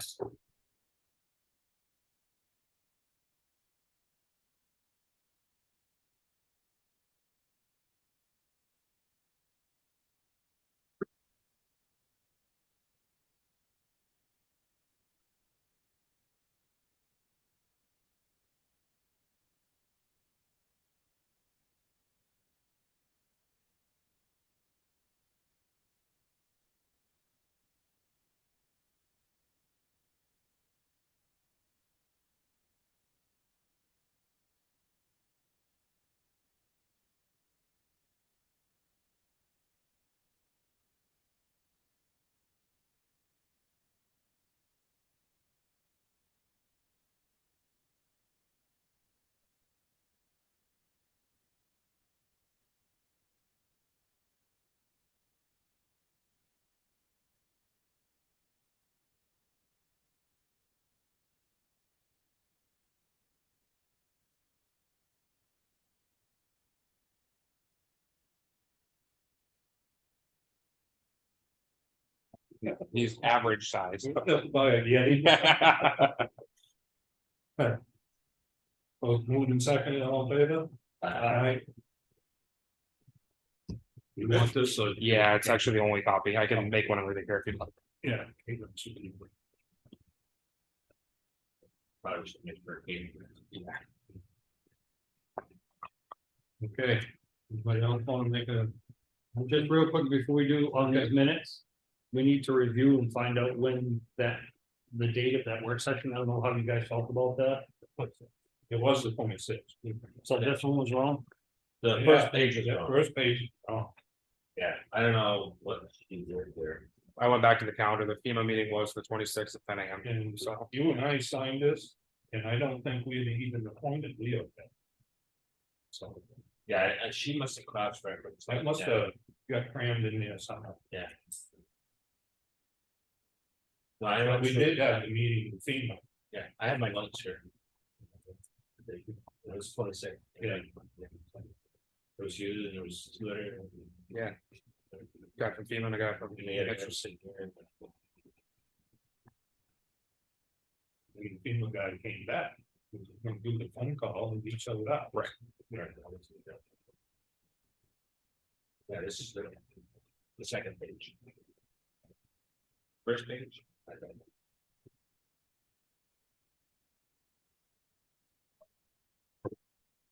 He's average size. Yeah. Both moved and seconded, all in favor? Aye. You want this, so? Yeah, it's actually the only copy. I can make one of it here if you'd like. Yeah. Probably should make for a game. Yeah. Okay. Anybody else want to make a? Just real quick before we do on these minutes, we need to review and find out when the date of that work session, I don't know how you guys felt about that. It was the 26th. So this one was wrong. The first page is Yeah, wrong. first page. Oh, Yeah, I don't know what she did there. I went back to the calendar. The FEMA meeting was the 26th at 10 AM. and So so you and I signed this, and I don't think we even appointed Leo yet. So Yeah, and she must have crossed referenced. that must have got crammed in there somehow. Yeah. No, I But don't. we did have the meeting with FEMA. Yeah, I have my notes here. It was 26. Yeah. There was you, and there was two other. yeah, guy from FEMA and a guy from. And they had a sitting here. The FEMA guy came back. He was gonna do the phone call and he showed up. Right. Yeah, this is the second page. First page. I don't know.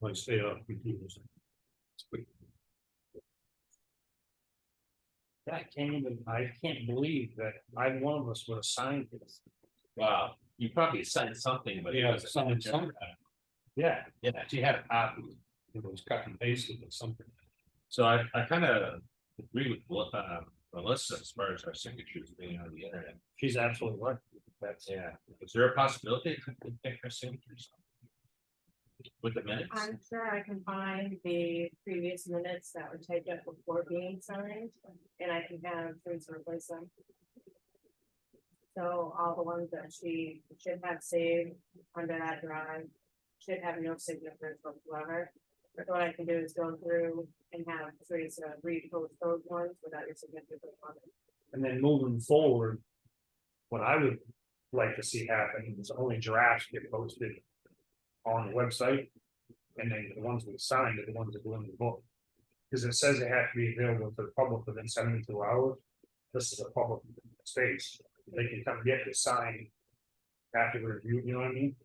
Like stay up. Computers. I can't believe that either one of us would have signed this. Wow, you probably signed something, but. it Yeah, wasn't- some. Yeah. Yeah, She had a copy. It was cut and pasted or something. so I kind of agree with Melissa as far as our signatures being on the internet. She's absolutely right. That's, yeah, is there a possibility to pick our signatures? With the minutes? I'm sure I can find the previous minutes that were typed up before being signed, and I can have Teresa replace them. So all the ones that she should have saved under that drive should have no signatures whatsoever. But what I can do is go through and have Teresa repost those ones without your signature on it. And then moving forward, what I would like to see happen is only drafts get posted on the website. And then the ones we signed are the ones that go in the book. Because it says they have to be available to the public within 72 hours. This is a public space. They can come get the sign after the review, you know what I mean?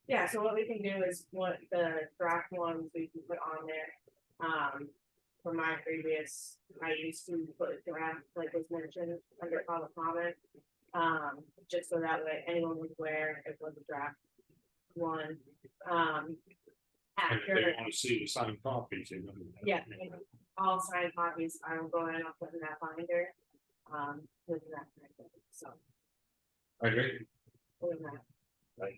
Yeah, so what we can do is what the draft ones we can put on there. For my previous, I used to put draft, like was mentioned, under public comment. Just so that way anyone was aware it was a draft one. And if After, they want to see the signed copies. they know that. yeah, all signed copies, I will go in, I'll put in that binder. With that, so. I agree. With that.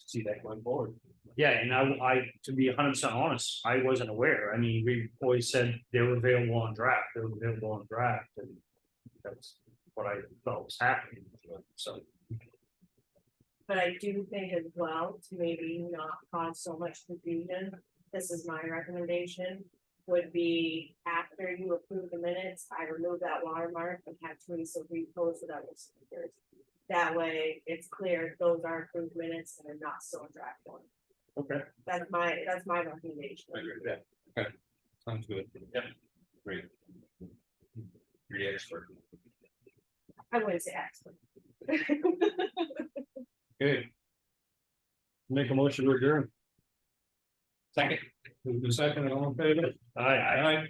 See that going forward. Yeah, and I, to be 100% honest, I wasn't aware. I mean, we always said they were available on draft, they were available on draft, and that's what I thought was happening. So, But I do think as well, to maybe not cause so much confusion, this is my recommendation. Would be after you approve the minutes, I remove that watermark and have Teresa repost it on your signatures. That way, it's clear those are approved minutes and they're not still in draft form. okay. That's my recommendation. I agree with that. Okay, sounds good. Yep. Great. You're the expert. I wouldn't say expert. Okay, Make a motion to adjourn. Second. move the second, all in favor? Aye. Aye.